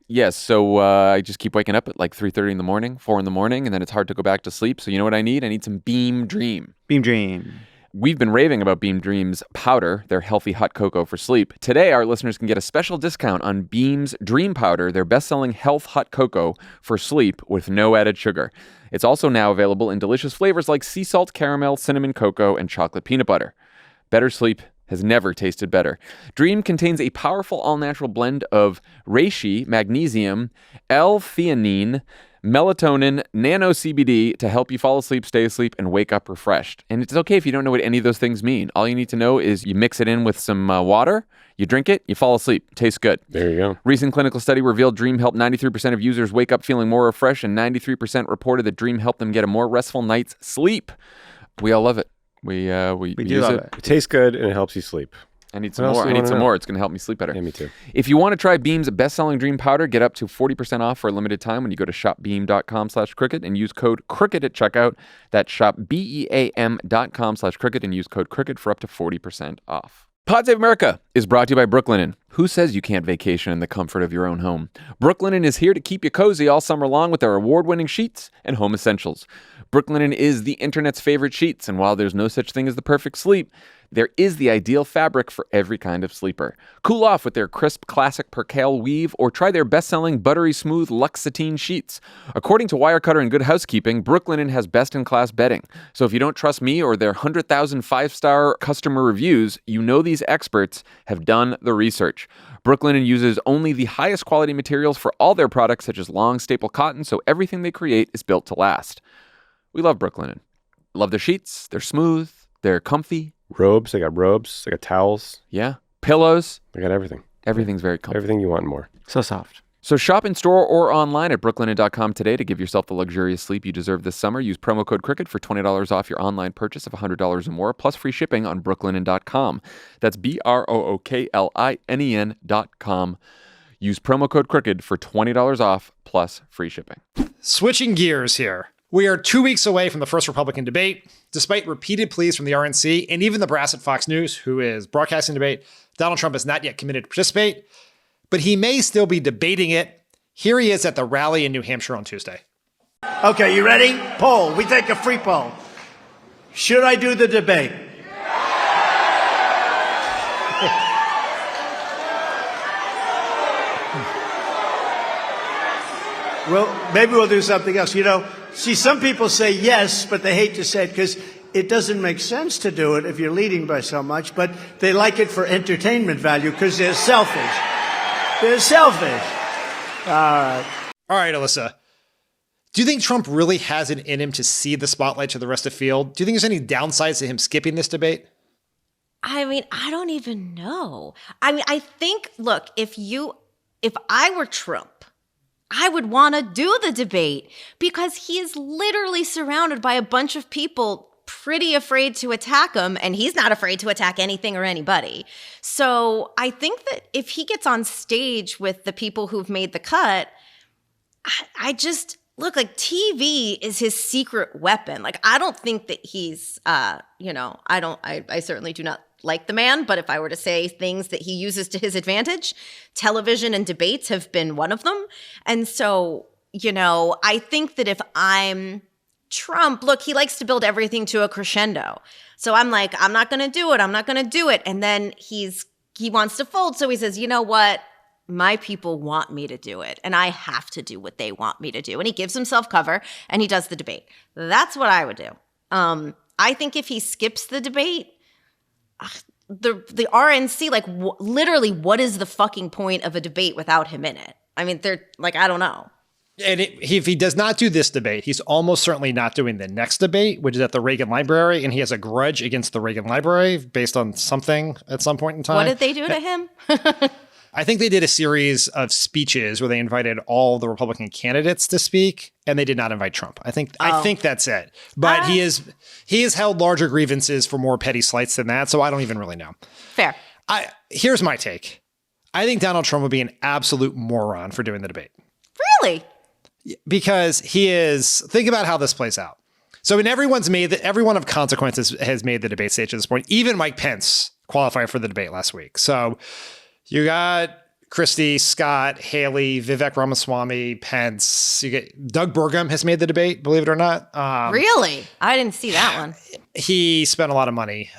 Yes, so I just keep waking up at like 3:30 in the morning, 4 in the morning, and then it's hard to go back to sleep. So you know what I need? I need some Beam Dream. Beam Dream. We've been raving about Beam Dream's powder, their healthy hot cocoa for sleep. Today, our listeners can get a special discount on Beam's Dream Powder, their best-selling health hot cocoa for sleep with no added sugar. It's also now available in delicious flavors like sea salt, caramel, cinnamon cocoa, and chocolate peanut butter. Better sleep has never tasted better. Dream contains a powerful all-natural blend of reishi, magnesium, L-theanine, melatonin, nano CBD to help you fall asleep, stay asleep, and wake up refreshed. And it's okay if you don't know what any of those things mean. All you need to know is you mix it in with some water, you drink it, you fall asleep. Tastes good. There you go. Recent clinical study revealed Dream helped 93% of users wake up feeling more refreshed, and 93% reported that Dream helped them get a more restful night's sleep. We all love it. We do use love it. it. It tastes good and it helps you sleep. I need some What else more. do I you need wanna some know? more. It's going to help me sleep better. Yeah, me too. If you want to try Beam's best-selling Dream Powder, get up to 40% off for a limited time when you go to shopbeam.com/crooked and use code crooked at checkout. That's shopbeam.com/crooked and use code crooked for up to 40% off. Pod Save America is brought to you by Brooklinen. Who says you can't vacation in the comfort of your own home? Brooklinen is here to keep you cozy all summer long with their award-winning sheets and home essentials. Brooklinen is the internet's favorite sheets, and while there's no such thing as the perfect sleep, there is the ideal fabric for every kind of sleeper. Cool off with their crisp classic percale weave or try their best-selling buttery smooth luxe sateen sheets. According to Wirecutter and Good Housekeeping, Brooklinen has best-in-class bedding. So if you don't trust me or their 100,000 five-star customer reviews, you know these experts have done the research. Brooklinen uses only the highest quality materials for all their products, such as long staple cotton, so everything they create is built to last. We love Brooklinen. Love their sheets. They're smooth. They're comfy. Robes. I got towels. Yeah. Pillows. I got everything. Everything's very comfy. Everything you want and more. So soft. So shop in store or online at brooklinen.com today to give yourself the luxurious sleep you deserve this summer. Use promo code Crooked for $20 off your online purchase of $100 or more, plus free shipping on brooklinen.com. That's BROOKLINEN.com. Use promo code Crooked for $20 off, plus free shipping. Switching gears here. We are 2 weeks away from the first Republican debate. Despite repeated pleas from the RNC and even the brass at Fox News, who is broadcasting the debate, Donald Trump is not yet committed to participate, but he may still be debating it. Here he is at the rally in New Hampshire on Tuesday. Okay, you ready? Poll. We take a free poll. Should I do the debate? Well, maybe we'll do something else. See, some people say yes, but they hate to say it because it doesn't make sense to do it if you're leading by so much, but they like it for entertainment value because they're selfish. They're selfish. All right, Alyssa. Do you think Trump really has it in him to cede the spotlight to the rest of the field? Do you think there's any downsides to him skipping this debate? I mean, I don't even know. I mean, I think, look, if I were Trump, I would want to do the debate because he is literally surrounded by a bunch of people pretty afraid to attack him, and he's not afraid to attack anything or anybody. So I think that if he gets on stage with the people who've made the cut, I just look like TV is his secret weapon. Like, I don't think that he's, I certainly do not like the man, but if I were to say things that he uses to his advantage, television and debates have been one of them. And so, I think that if I'm Trump, look, he likes to build everything to a crescendo. So I'm like, I'm not going to do it. I'm not going to do it. And then he wants to fold. So he says, you know what? My people want me to do it, and I have to do what they want me to do. And he gives himself cover, and he does the debate. That's what I would do. I think if he skips the debate, the RNC, literally, what is the fucking point of a debate without him in it? I mean, they're like, I don't know. And if he does not do this debate, he's almost certainly not doing the next debate, which is at the Reagan Library, and he has a grudge against the Reagan Library based on something at some point in time. What did they do to him? I think they did a series of speeches where they invited all the Republican candidates to speak, and they did not invite Trump. I think that's it. But he has held larger grievances for more petty slights than that, so I don't even really know. Fair. Here's my take. I think Donald Trump would be an absolute moron for doing the debate. Really? Because think about how this plays out. So everyone of consequence has made the debate stage at this point. Even Mike Pence qualified for the debate last week. So you got Christie, Scott, Haley, Vivek Ramaswamy, Pence. You get Doug Burgum has made the debate, believe it or not. Really? I didn't see that one. He spent a lot of money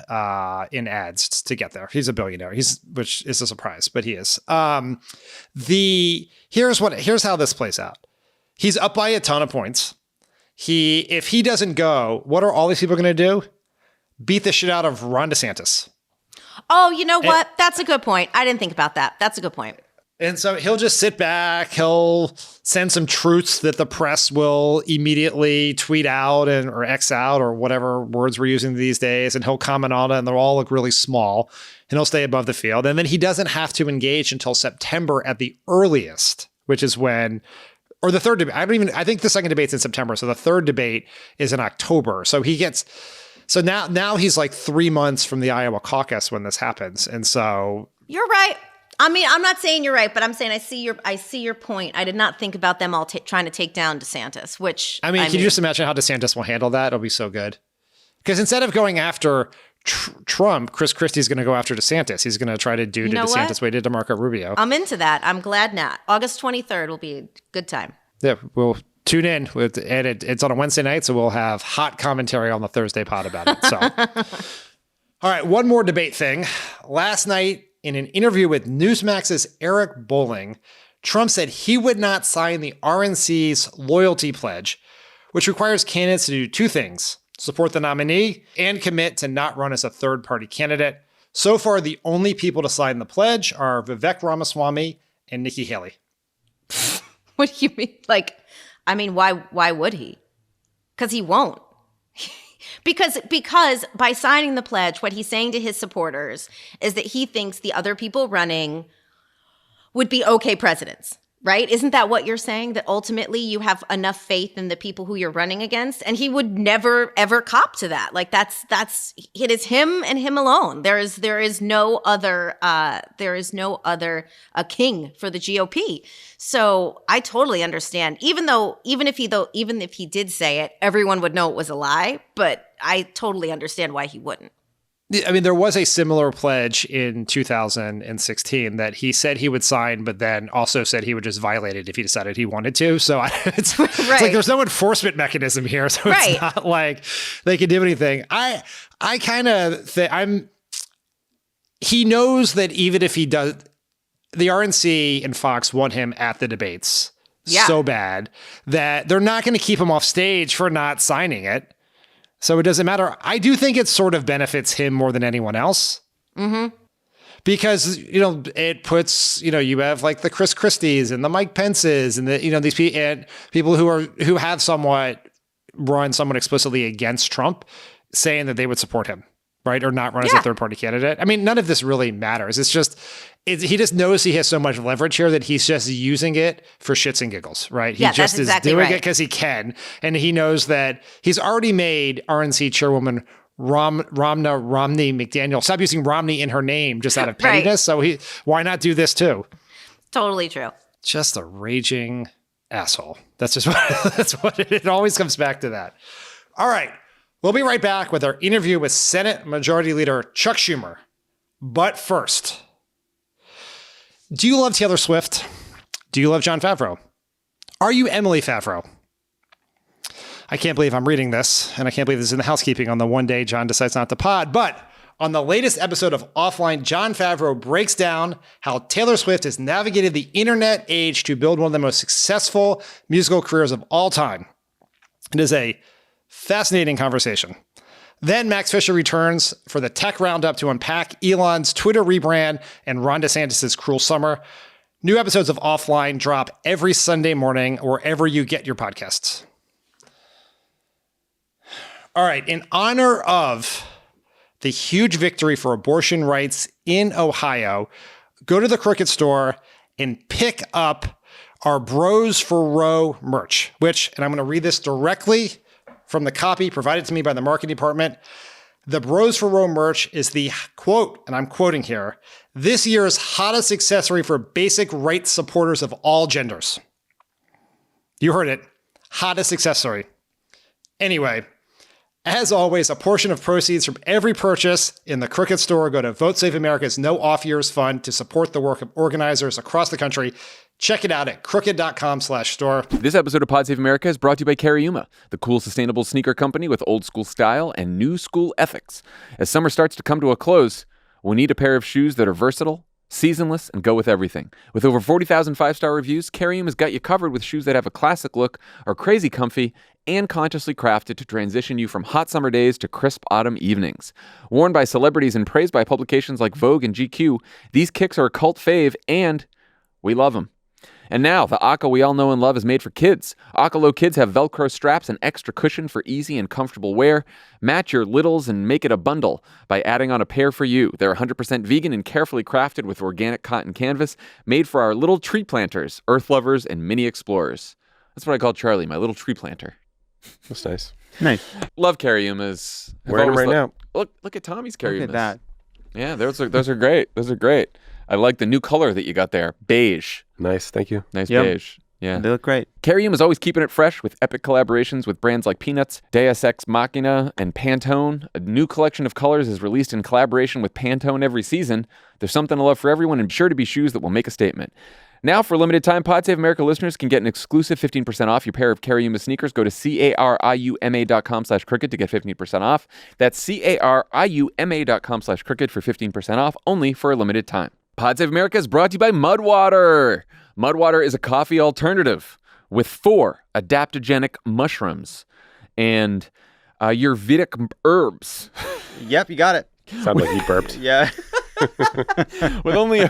in ads to get there. He's a billionaire. Which is a surprise, but he is. Here's how this plays out. He's up by a ton of points. If he doesn't go, what are all these people going to do? Beat the shit out of Ron DeSantis. Oh, you know what? That's a good point. I didn't think about that. That's a good point. And so he'll just sit back. He'll send some truths that the press will immediately tweet out or X out or whatever words we're using these days. And he'll comment on it and they'll all look really small and he'll stay above the field. And then he doesn't have to engage until September at the earliest, which is or the third debate. I think the second debate's in September. So the third debate is in October. So he gets So now he's like 3 months from the Iowa caucus when this happens. And so You're right. I mean, I'm not saying you're right, but I'm saying I see your point. I did not think about them all trying to take down DeSantis, which I mean, can you just imagine how DeSantis will handle that? It'll be so good. Because instead of going after Trump, Chris Christie's going to go after DeSantis. He's going to try to do DeSantis what he did to Marco Rubio. I'm into that. I'm glad not. August 23rd will be a good time. Yeah, we'll tune in. And it's on a Wednesday night, so we'll have hot commentary on the Thursday pod about it. So, all right, one more debate thing. Last night, in an interview with Newsmax's Eric Bolling, Trump said he would not sign the RNC's loyalty pledge, which requires candidates to do two things: support the nominee and commit to not run as a third-party candidate. So far, the only people to sign the pledge are Vivek Ramaswamy and Nikki Haley. What do you mean? Like, I mean, why would he? Because he won't. Because by signing the pledge, what he's saying to his supporters is that he thinks the other people running would be okay presidents, right? Isn't that what you're saying? That ultimately you have enough faith in the people who you're running against, and he would never ever cop to that. Like that's it is him and him alone. There is no other king for the GOP. So I totally understand. Even if he did say it, everyone would know it was a lie. But I totally understand why he wouldn't. I mean, there was a similar pledge in 2016 that he said he would sign, but then also said he would just violate it if he decided he wanted to. So it's like there's no enforcement mechanism here. So it's not like they can do anything. I kind of think he knows that even if he does, the RNC and Fox want him at the debates so bad that they're not going to keep him off stage for not signing it. So it doesn't matter. I do think it sort of benefits him more than anyone else. Mm-hmm. Because, it puts, you have like the Chris Christies and the Mike Pences and these people who have somewhat run somewhat explicitly against Trump, saying that they would support him, right? Or not run as a third party candidate. I mean, none of this really matters. It's just, he just knows he has so much leverage here that he's just using it for shits and giggles, right? He just is doing it because he can. And he knows that he's already made RNC chairwoman Romney McDaniel stop using Romney in her name just out of pettiness. So why not do this too? Totally true. Just a raging asshole. That's just what it always comes back to that. All right. We'll be right back with our interview with Senate Majority Leader Chuck Schumer. But first, do you love Taylor Swift? Do you love Jon Favreau? Are you Emily Favreau? I can't believe I'm reading this, and I can't believe this is in the housekeeping on the one day Jon decides not to pod. But on the latest episode of Offline, Jon Favreau breaks down how Taylor Swift has navigated the internet age to build one of the most successful musical careers of all time. It is a fascinating conversation. Then Max Fisher returns for the tech roundup to unpack Elon's Twitter rebrand and Ron DeSantis' cruel summer. New episodes of Offline drop every Sunday morning wherever you get your podcasts. All right, in honor of the huge victory for abortion rights in Ohio, go to the Crooked store and pick up our Bros for Roe merch, which, and I'm going to read this directly from the copy provided to me by the marketing department. The Bros for Roe merch is the quote, and I'm quoting here, this year's hottest accessory for basic rights supporters of all genders. You heard it. Hottest accessory. Anyway, as always, a portion of proceeds from every purchase in the Crooked store go to Vote Save America's No Off Years Fund to support the work of organizers across the country. Check it out at crooked.com/store. This episode of Pod Save America is brought to you by Cariuma, the cool sustainable sneaker company with old school style and new school ethics. As summer starts to come to a close, we need a pair of shoes that are versatile, seasonless, and go with everything. With over 40,000 five-star reviews, Cariuma's got you covered with shoes that have a classic look, are crazy comfy, and consciously crafted to transition you from hot summer days to crisp autumn evenings. Worn by celebrities and praised by publications like Vogue and GQ, these kicks are a cult fave, and we love them. And now, the Aka we all know and love is made for kids. Aka Low Kids have Velcro straps and extra cushion for easy and comfortable wear. Match your littles and make it a bundle by adding on a pair for you. They're 100% vegan and carefully crafted with organic cotton canvas, made for our little tree planters, earth lovers, and mini explorers. That's what I call Charlie, my little tree planter. That's nice. Nice. Love Cariumas. Wearing them right now. Look at Tommy's Cariumas. Look at that. Yeah, those are great. Those are great. I like the new color that you got there. Beige. Nice. Thank you. Nice Yep. beige. Yeah. They look great. Carium is always keeping it fresh with epic collaborations with brands like Peanuts, Deus Ex Machina, and Pantone. A new collection of colors is released in collaboration with Pantone every season. There's something to love for everyone and sure to be shoes that will make a statement. Now, for a limited time, Pod Save America listeners can get an exclusive 15% off your pair of Cariuma sneakers. Go to cariuma.com/crooked to get 15% off. That's cariuma.com/crooked for 15% off, only for a limited time. Pod Save America is brought to you by Mudwater. Mudwater is a coffee alternative with 4 adaptogenic mushrooms and Ayurvedic herbs. Yep, you got it. Sounded like he burped. Yeah. with only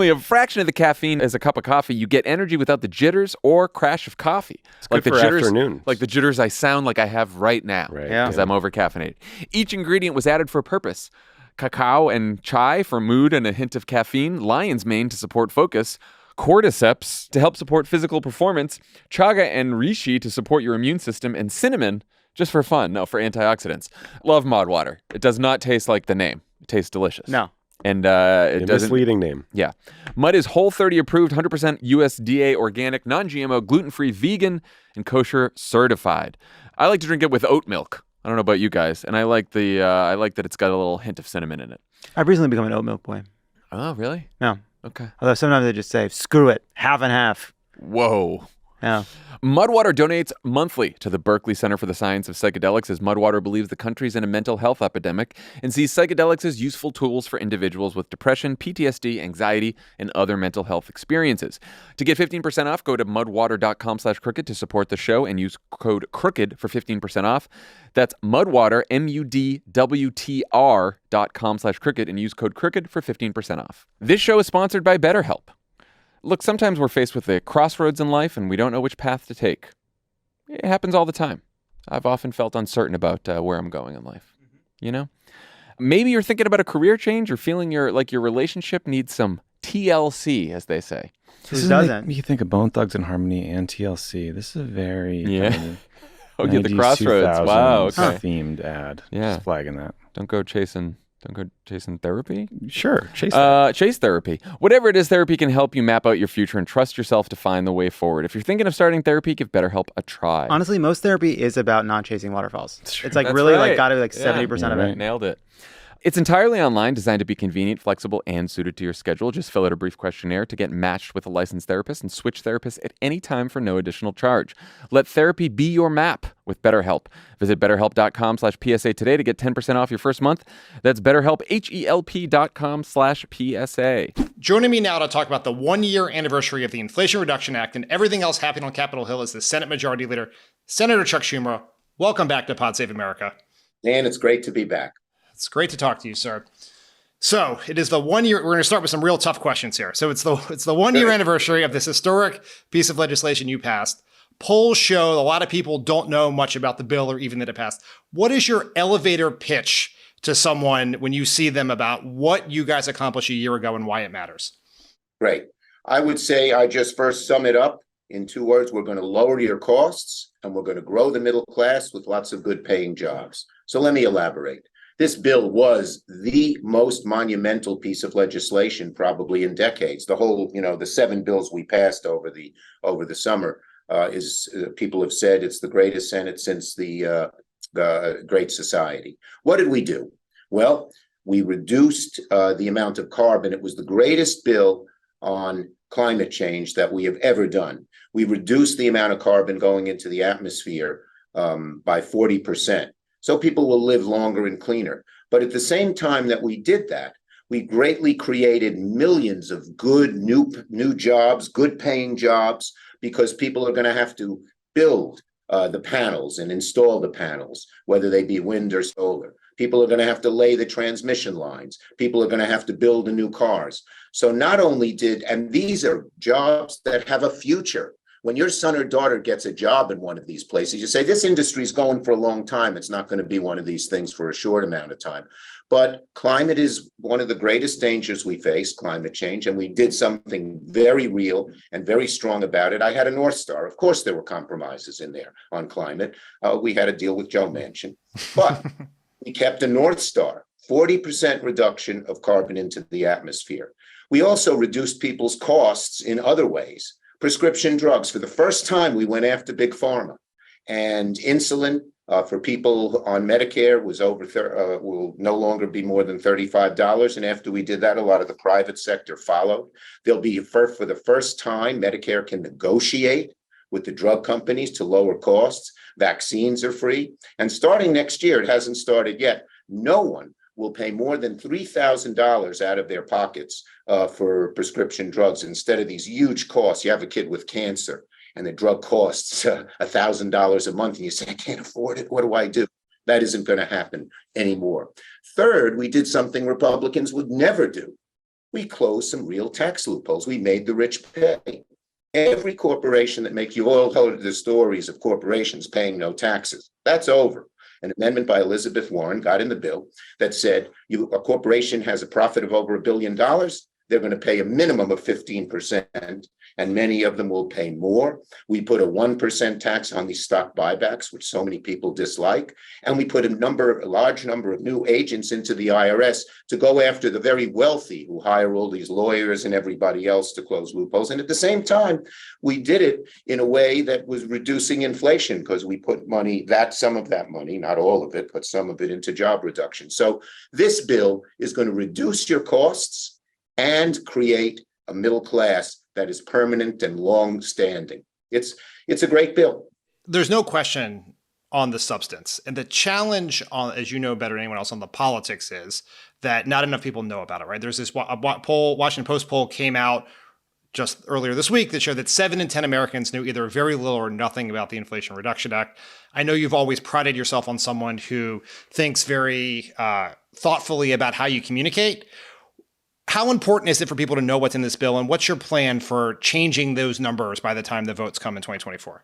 a fraction of the caffeine as a cup of coffee, you get energy without the jitters or crash of coffee. Good for afternoons. Like the jitters I sound like I have right now Right, Yeah. because I'm over caffeinated. Each ingredient was added for a purpose. Cacao and chai for mood and a hint of caffeine, lion's mane to support focus, cordyceps to help support physical performance, chaga and reishi to support your immune system, and cinnamon just for fun, for antioxidants. Love Mudwater. It does not taste like the name. It tastes delicious. No. And it A doesn't. misleading name. Yeah. Mud is Whole30 approved, 100% USDA organic, non-GMO, gluten-free, vegan, and kosher certified. I like to drink it with oat milk. I don't know about you guys, and I like that it's got a little hint of cinnamon in it. I've recently become an oat milk boy. Oh, really? No. Okay. Although sometimes they just say, screw it, half and half. Whoa. Yeah. Mudwater donates monthly to the Berkeley Center for the Science of Psychedelics as Mudwater believes the country's in a mental health epidemic and sees psychedelics as useful tools for individuals with depression, PTSD, anxiety, and other mental health experiences. To get 15% off, go to mudwater.com/crooked to support the show and use code CROOKED for 15% off. That's Mudwater, MUDWTR.com/crooked and use code CROOKED for 15% off. This show is sponsored by BetterHelp. Look, sometimes we're faced with a crossroads in life and we don't know which path to take. It happens all the time. I've often felt uncertain about where I'm going in life. You know? Maybe you're thinking about a career change or feeling your relationship needs some TLC, as they say. Who doesn't? You think of Bone Thugs and Harmony and TLC. This is a very Okay, the 90s, crossroads. Wow, 2000s okay. themed ad. Yeah. Just flagging that. Don't go chasing therapy. Sure. Chase that. Chase therapy. Whatever it is, therapy can help you map out your future and trust yourself to find the way forward. If you're thinking of starting therapy, give BetterHelp a try. Honestly, most therapy is about not chasing waterfalls. It's like That's really right. like got to be like Yeah. 70% of You're it. right. Nailed it. It's entirely online, designed to be convenient, flexible, and suited to your schedule. Just fill out a brief questionnaire to get matched with a licensed therapist and switch therapists at any time for no additional charge. Let therapy be your map with BetterHelp. Visit betterhelp.com/PSA today to get 10% off your first month. That's BetterHelp, HELP.com/PSA. Joining me now to talk about the 1-year anniversary of the Inflation Reduction Act and everything else happening on Capitol Hill is the Senate Majority Leader, Senator Chuck Schumer. Welcome back to Pod Save America. Dan, it's great to be back. It's great to talk to you, sir. So it is the 1 year. We're going to start with some real tough questions here. So it's the 1 year anniversary of this historic piece of legislation you passed. Polls show a lot of people don't know much about the bill or even that it passed. What is your elevator pitch to someone when you see them about what you guys accomplished a year ago and why it matters? Great. I would say I just first sum it up in 2 words. We're going to lower your costs and we're going to grow the middle class with lots of good paying jobs. So let me elaborate. This bill was the most monumental piece of legislation probably in decades. The whole, the 7 bills we passed over the summer people have said it's the greatest Senate since the Great Society. What did we do? Well, we reduced the amount of carbon. It was the greatest bill on climate change that we have ever done. We reduced the amount of carbon going into the atmosphere by 40%. So people will live longer and cleaner. But at the same time that we did that, we greatly created millions of good new jobs, good paying jobs, because people are going to have to build the panels and install the panels, whether they be wind or solar. People are going to have to lay the transmission lines. People are going to have to build the new cars. So not only and these are jobs that have a future. When your son or daughter gets a job in one of these places, you say, this industry is going for a long time. It's not going to be one of these things for a short amount of time. But climate is one of the greatest dangers we face, climate change, and we did something very real and very strong about it. I had a North Star. Of course, there were compromises in there on climate. We had a deal with Joe Manchin, but we kept a North Star, 40% reduction of carbon into the atmosphere. We also reduced people's costs in other ways. Prescription drugs, for the first time, we went after big pharma, and insulin for people on Medicare will no longer be more than $35. And after we did that, a lot of the private sector followed. There'll be, for the first time, Medicare can negotiate with the drug companies to lower costs. Vaccines are free. And starting next year, it hasn't started yet, no one will pay more than $3,000 out of their pockets for prescription drugs instead of these huge costs. You have a kid with cancer and the drug costs $1,000 a month, and you say, I can't afford it. What do I do? That isn't going to happen anymore. Third, we did something Republicans would never do. We closed some real tax loopholes. We made the rich pay. Every corporation that makes, you all heard the stories of corporations paying no taxes. That's over. An amendment by Elizabeth Warren got in the bill that said a corporation has a profit of over $1 billion. They're going to pay a minimum of 15%, and many of them will pay more. We put a 1% tax on these stock buybacks, which so many people dislike. And we put a large number of new agents into the IRS to go after the very wealthy who hire all these lawyers and everybody else to close loopholes. And at the same time, we did it in a way that was reducing inflation, because we put some of that money, not all of it, but some of it, into job reduction. So this bill is going to reduce your costs and create a middle class that is permanent and long-standing. It's a great bill. There's no question on the substance. And the challenge, as you know better than anyone else, on the politics is that not enough people know about it, right? There's this Washington Post poll came out just earlier this week that showed that 7 in 10 Americans knew either very little or nothing about the Inflation Reduction Act. I know you've always prided yourself on someone who thinks very thoughtfully about how you communicate. How important is it for people to know what's in this bill, and what's your plan for changing those numbers by the time the votes come in 2024?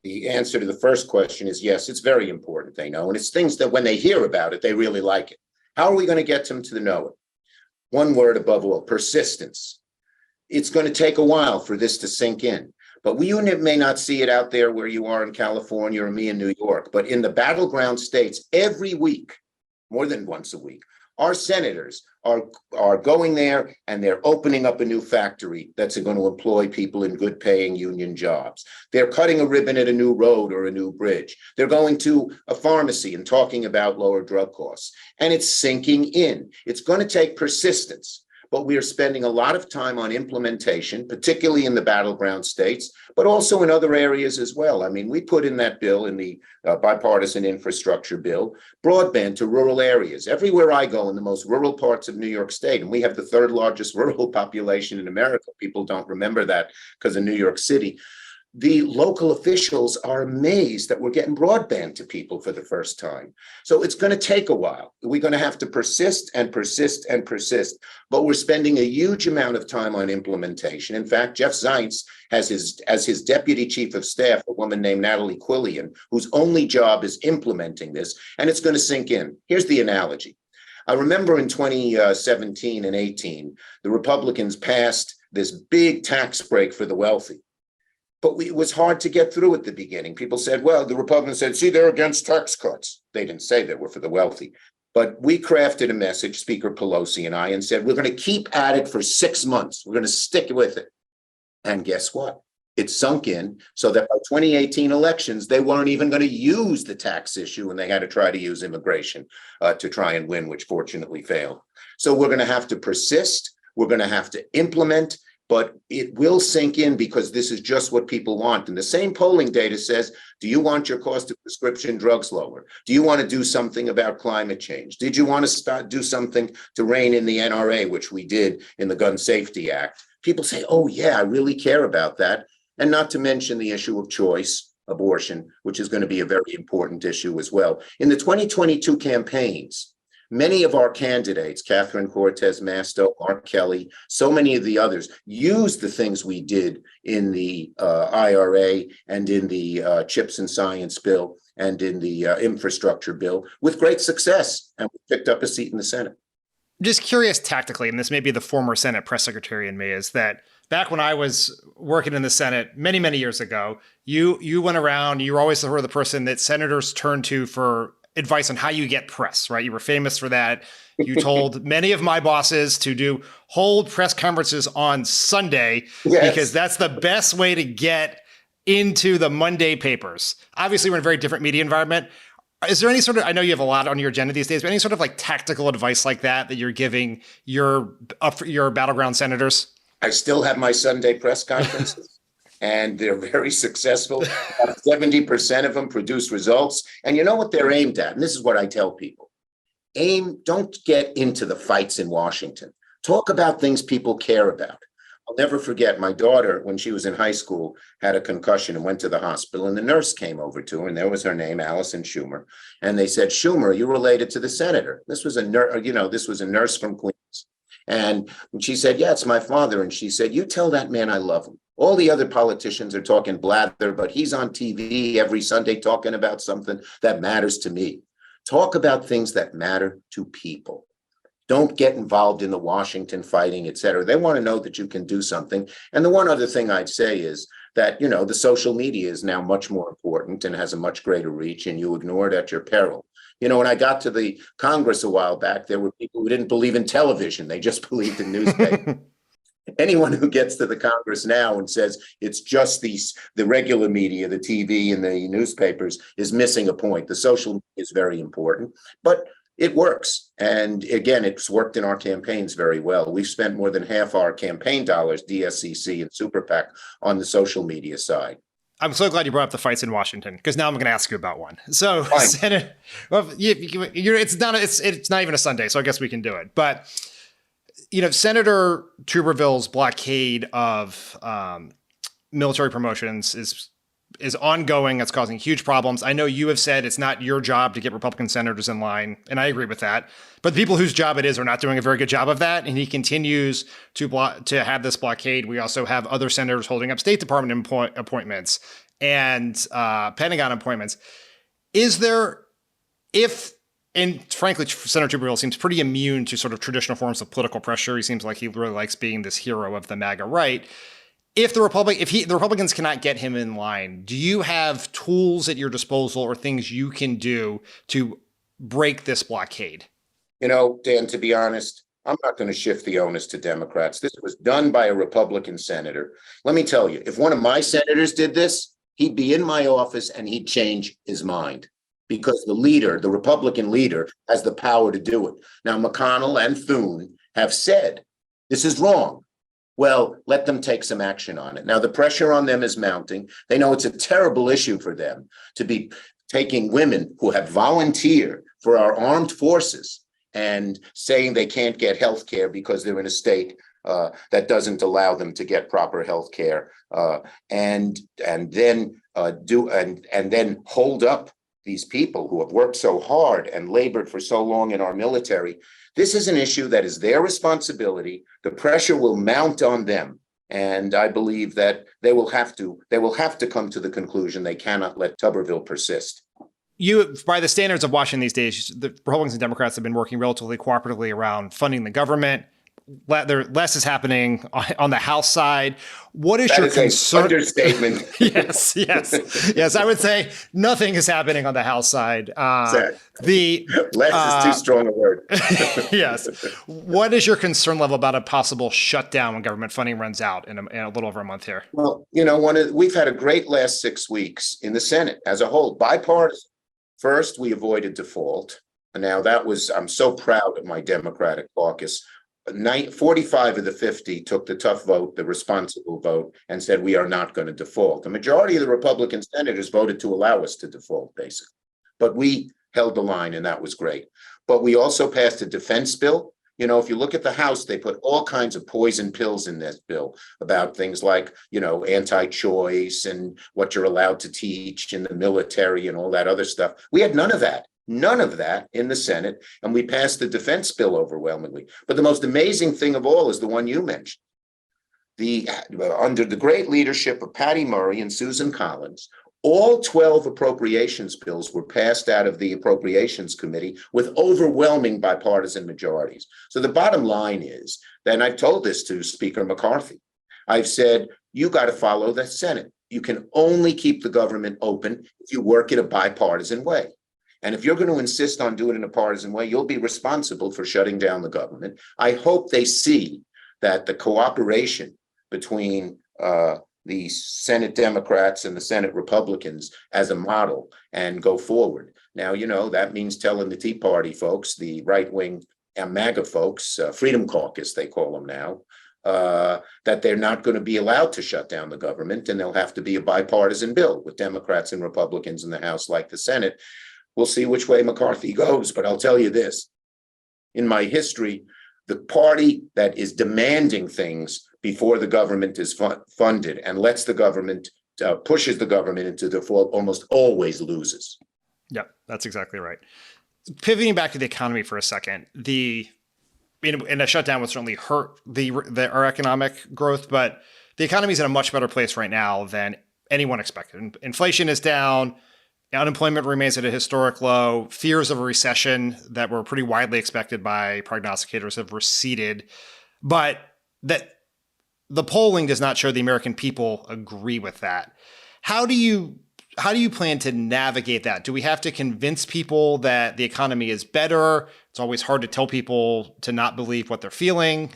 The answer to the first question is yes, it's very important they know. And it's things that when they hear about it, they really like it. How are we going to get them to know it? One word above all, persistence. It's going to take a while for this to sink in. But you may not see it out there where you are in California or me in New York. But in the battleground states, every week, more than once a week, our senators are going there, and they're opening up a new factory that's going to employ people in good paying union jobs. They're cutting a ribbon at a new road or a new bridge. They're going to a pharmacy and talking about lower drug costs. And it's sinking in. It's going to take persistence. But we are spending a lot of time on implementation, particularly in the battleground states, but also in other areas as well. I mean, we put in that bill, in the bipartisan infrastructure bill, broadband to rural areas. Everywhere I go in the most rural parts of New York State, and we have the third largest rural population in America. People don't remember that because of New York City. The local officials are amazed that we're getting broadband to people for the first time. So it's going to take a while. We're going to have to persist and persist and persist, but we're spending a huge amount of time on implementation. In fact, Jeff Zients has as his deputy chief of staff, a woman named Natalie Quillian, whose only job is implementing this, and it's going to sink in. Here's the analogy. I remember in 2017 and 18, the Republicans passed this big tax break for the wealthy. But it was hard to get through at the beginning. People said, well, the Republicans said, see, they're against tax cuts. They didn't say they were for the wealthy. But we crafted a message, Speaker Pelosi and I, and said, we're going to keep at it for 6 months. We're going to stick with it. And guess what? It sunk in so that by 2018 elections, they weren't even going to use the tax issue, and they had to try to use immigration to try and win, which fortunately failed. So we're going to have to persist. We're going to have to implement. But it will sink in because this is just what people want. And the same polling data says, do you want your cost of prescription drugs lower? Do you want to do something about climate change? Did you want to do something to rein in the NRA, which we did in the Gun Safety Act? People say, oh, yeah, I really care about that. And not to mention the issue of choice, abortion, which is going to be a very important issue as well. In the 2022 campaigns, many of our candidates, Catherine Cortez Masto, Mark Kelly, so many of the others, used the things we did in the IRA and in the Chips and Science bill and in the infrastructure bill with great success, and we picked up a seat in the Senate. Just curious tactically, and this may be the former Senate press secretary in me, is that back when I was working in the Senate many, many years ago, you went around, you were always sort of the person that senators turned to for advice on how you get press, right? You were famous for that. You told many of my bosses to hold press conferences on Sunday because that's the best way to get into the Monday papers. Obviously, we're in a very different media environment. Is there any sort of, I know you have a lot on your agenda these days, but any sort of like tactical advice like that you're giving your battleground senators? I still have my Sunday press conferences, and they're very successful. About 70% of them produce results. And you know what they're aimed at? And this is what I tell people. Don't get into the fights in Washington. Talk about things people care about. I'll never forget my daughter, when she was in high school, had a concussion and went to the hospital, and the nurse came over to her, and there was her name, Allison Schumer. And they said, "Schumer, are you related to the senator?" This was a nurse from Queens. And she said, "Yeah, it's my father." And she said, "You tell that man I love him. All the other politicians are talking blather, but he's on TV every Sunday talking about something that matters to me. Talk about things that matter to people. Don't get involved in the Washington fighting, et cetera." They want to know that you can do something. And the one other thing I'd say is that, the social media is now much more important and has a much greater reach, and you ignore it at your peril. When I got to the Congress a while back, there were people who didn't believe in television. They just believed in newspapers. Anyone who gets to the Congress now and says it's just the regular media, the TV and the newspapers, is missing a point. The social media is very important, but it works. And again, it's worked in our campaigns very well. We've spent more than half our campaign dollars, DSCC and Super PAC, on the social media side. I'm so glad you brought up the fights in Washington, because now I'm going to ask you about one. So, Senate, well, it's not even a Sunday, so I guess we can do it. But Senator Tuberville's blockade of military promotions is ongoing. It's causing huge problems. I know you have said it's not your job to get Republican senators in line, and I agree with that. But the people whose job it is are not doing a very good job of that, and he continues to have this blockade. We also have other senators holding up State Department appointments and Pentagon appointments. And frankly, Senator Tuberville seems pretty immune to sort of traditional forms of political pressure. He seems like he really likes being this hero of the MAGA right. If the Republicans cannot get him in line, do you have tools at your disposal or things you can do to break this blockade? Dan, to be honest, I'm not going to shift the onus to Democrats. This was done by a Republican senator. Let me tell you, if one of my senators did this, he'd be in my office and he'd change his mind, because the Republican leader, has the power to do it. Now, McConnell and Thune have said, this is wrong. Well, let them take some action on it. Now, the pressure on them is mounting. They know it's a terrible issue for them to be taking women who have volunteered for our armed forces and saying they can't get health care because they're in a state that doesn't allow them to get proper health care, and then hold up these people who have worked so hard and labored for so long in our military. This is an issue that is their responsibility. The pressure will mount on them. And I believe that they will have to come to the conclusion they cannot let Tuberville persist. By the standards of Washington these days, the Republicans and Democrats have been working relatively cooperatively around funding the government. Less is happening on the House side. What is your concern? Understatement. Yes. I would say nothing is happening on the House side. Exactly. Less is too strong a word. Yes. What is your concern level about a possible shutdown when government funding runs out in a little over a month here? Well, we've had a great last 6 weeks in the Senate as a whole, bipartisan. First, we avoided default. And now I'm so proud of my Democratic caucus. 45 of the 50 took the tough vote, the responsible vote, and said we are not going to default. The majority of the Republican senators voted to allow us to default, basically. But we held the line, and that was great. But we also passed a defense bill. If you look at the House, they put all kinds of poison pills in this bill about things like, anti-choice and what you're allowed to teach in the military and all that other stuff. We had none of that. None of that in the Senate, and we passed the defense bill overwhelmingly. But the most amazing thing of all is the one you mentioned. Under the great leadership of Patty Murray and Susan Collins, All 12 appropriations bills were passed out of the Appropriations Committee with overwhelming bipartisan majorities. So the bottom line is, and I've told this to Speaker McCarthy, I've said, you got to follow the Senate. You can only keep the government open if you work in a bipartisan way. And if you're going to insist on doing it in a partisan way, you'll be responsible for shutting down the government. I hope they see that the cooperation between the Senate Democrats and the Senate Republicans as a model and go forward. Now, that means telling the Tea Party folks, the right-wing MAGA folks, Freedom Caucus, they call them now, that they're not going to be allowed to shut down the government, and there'll have to be a bipartisan bill with Democrats and Republicans in the House like the Senate. We'll see which way McCarthy goes, but I'll tell you this. In my history, the party that is demanding things before the government is funded and lets the government, pushes the government into default, almost always loses. Yep, that's exactly right. Pivoting back to the economy for a second, and a shutdown would certainly hurt our economic growth, but the economy is in a much better place right now than anyone expected. Inflation is down. Unemployment remains at a historic low. Fears of a recession that were pretty widely expected by prognosticators have receded. But that the polling does not show the American people agree with that. How do you plan to navigate that? Do we have to convince people that the economy is better? It's always hard to tell people to not believe what they're feeling.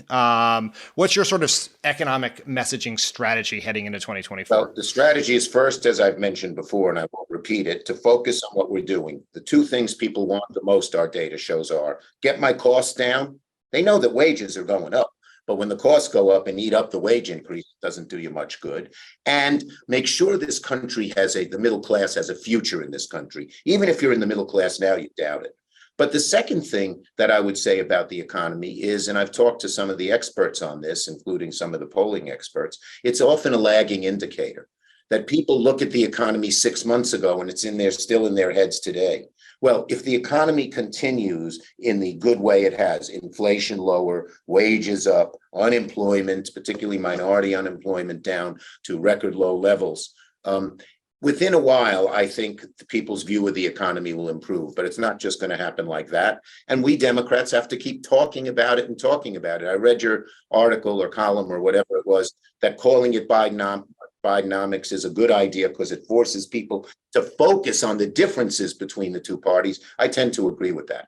What's your sort of economic messaging strategy heading into 2024? Well, the strategy is first, as I've mentioned before, and I won't repeat it, to focus on what we're doing. The two things people want the most, our data shows, are get my costs down. They know that wages are going up. But when the costs go up and eat up the wage increase, it doesn't do you much good. And make sure this country the middle class has a future in this country. Even if you're in the middle class now, you doubt it. But the second thing that I would say about the economy is, and I've talked to some of the experts on this, including some of the polling experts, it's often a lagging indicator that people look at the economy 6 months ago and it's still in their heads today. Well, if the economy continues in the good way it has, inflation lower, wages up, unemployment, particularly minority unemployment, down to record low levels, within a while, I think people's view of the economy will improve, but it's not just going to happen like that. And we Democrats have to keep talking about it and talking about it. I read your article or column or whatever it was, that calling it Bidenomics is a good idea because it forces people to focus on the differences between the two parties. I tend to agree with that.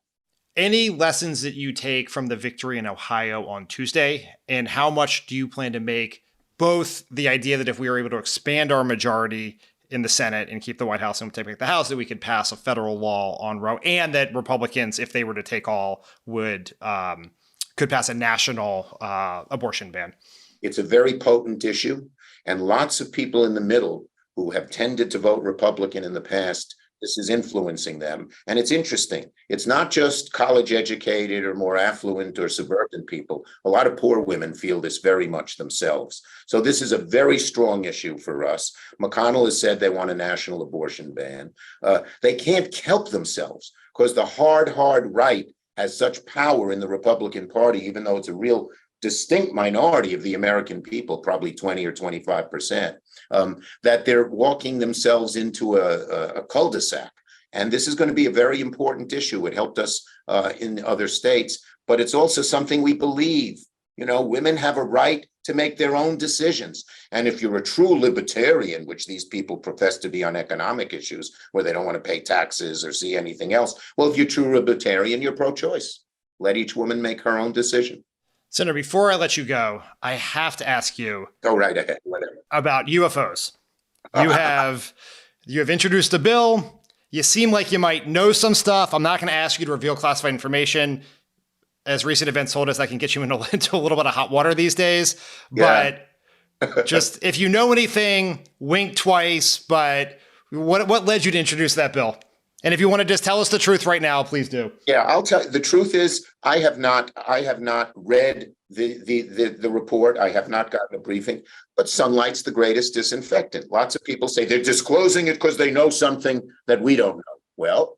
Any lessons that you take from the victory in Ohio on Tuesday, and how much do you plan to make both the idea that if we were able to expand our majority in the Senate and keep the White House and take back the House, that we could pass a federal law on Roe, and that Republicans, if they were to take all, could pass a national abortion ban? It's a very potent issue, and lots of people in the middle who have tended to vote Republican in the past, this is influencing them. And it's interesting. It's not just college educated or more affluent or suburban people. A lot of poor women feel this very much themselves. So this is a very strong issue for us. McConnell has said they want a national abortion ban. They can't help themselves because the hard right has such power in the Republican Party, even though it's a real distinct minority of the American people, probably 20 or 25%, that they're walking themselves into a cul-de-sac. And this is going to be a very important issue. It helped us in other states, but it's also something we believe. Women have a right to make their own decisions. And if you're a true libertarian, which these people profess to be on economic issues, where they don't want to pay taxes or see anything else, well, if you're true libertarian, you're pro-choice. Let each woman make her own decision. Senator, before I let you go, I have to ask you. Go right ahead, whatever. About UFOs. You have introduced a bill. You seem like you might know some stuff. I'm not going to ask you to reveal classified information. As recent events told us, I can get you into a little bit of hot water these days. Yeah. But just if you know anything, wink twice. But what led you to introduce that bill? And if you want to just tell us the truth right now, please do. Yeah, I'll tell you. The truth is, I have not read the report. I have not gotten a briefing, but sunlight's the greatest disinfectant. Lots of people say they're disclosing it because they know something that we don't know. Well,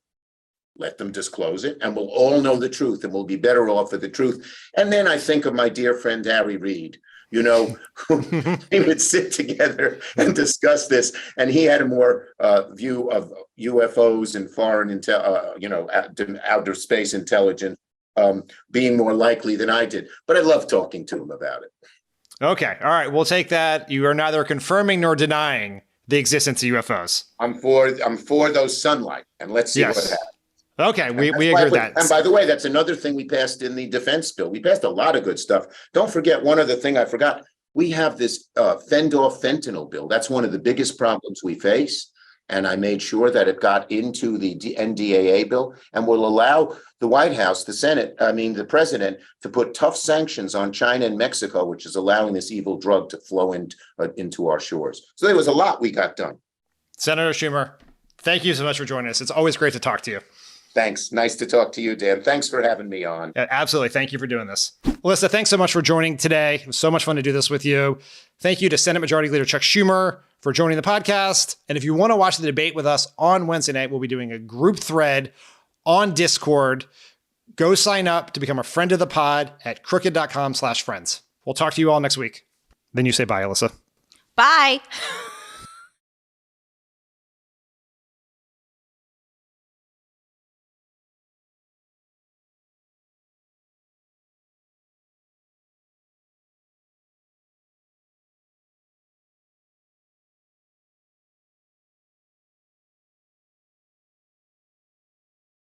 Let them disclose it, and we'll all know the truth, and we'll be better off for the truth. And then I think of my dear friend Harry Reid. We would sit together and discuss this, and he had a more view of UFOs and foreign outer space intelligence being more likely than I did. But I love talking to him about it. Okay, all right, we'll take that. You are neither confirming nor denying the existence of UFOs. I'm for those sunlight, and let's see what happens. Okay, we agree with that. And by the way, that's another thing we passed in the defense bill. We passed a lot of good stuff. Don't forget, one other thing I forgot. We have this fend-off fentanyl bill. That's one of the biggest problems we face. And I made sure that it got into the NDAA bill and will allow the White House, the president, to put tough sanctions on China and Mexico, which is allowing this evil drug to flow into our shores. So there was a lot we got done. Senator Schumer, thank you so much for joining us. It's always great to talk to you. Thanks. Nice to talk to you, Dan. Thanks for having me on. Yeah, absolutely. Thank you for doing this. Alyssa, thanks so much for joining today. It was so much fun to do this with you. Thank you to Senate Majority Leader Chuck Schumer for joining the podcast. And if you want to watch the debate with us on Wednesday night, we'll be doing a group thread on Discord. Go sign up to become a friend of the pod at crooked.com/friends. We'll talk to you all next week. Then you say bye, Alyssa. Bye.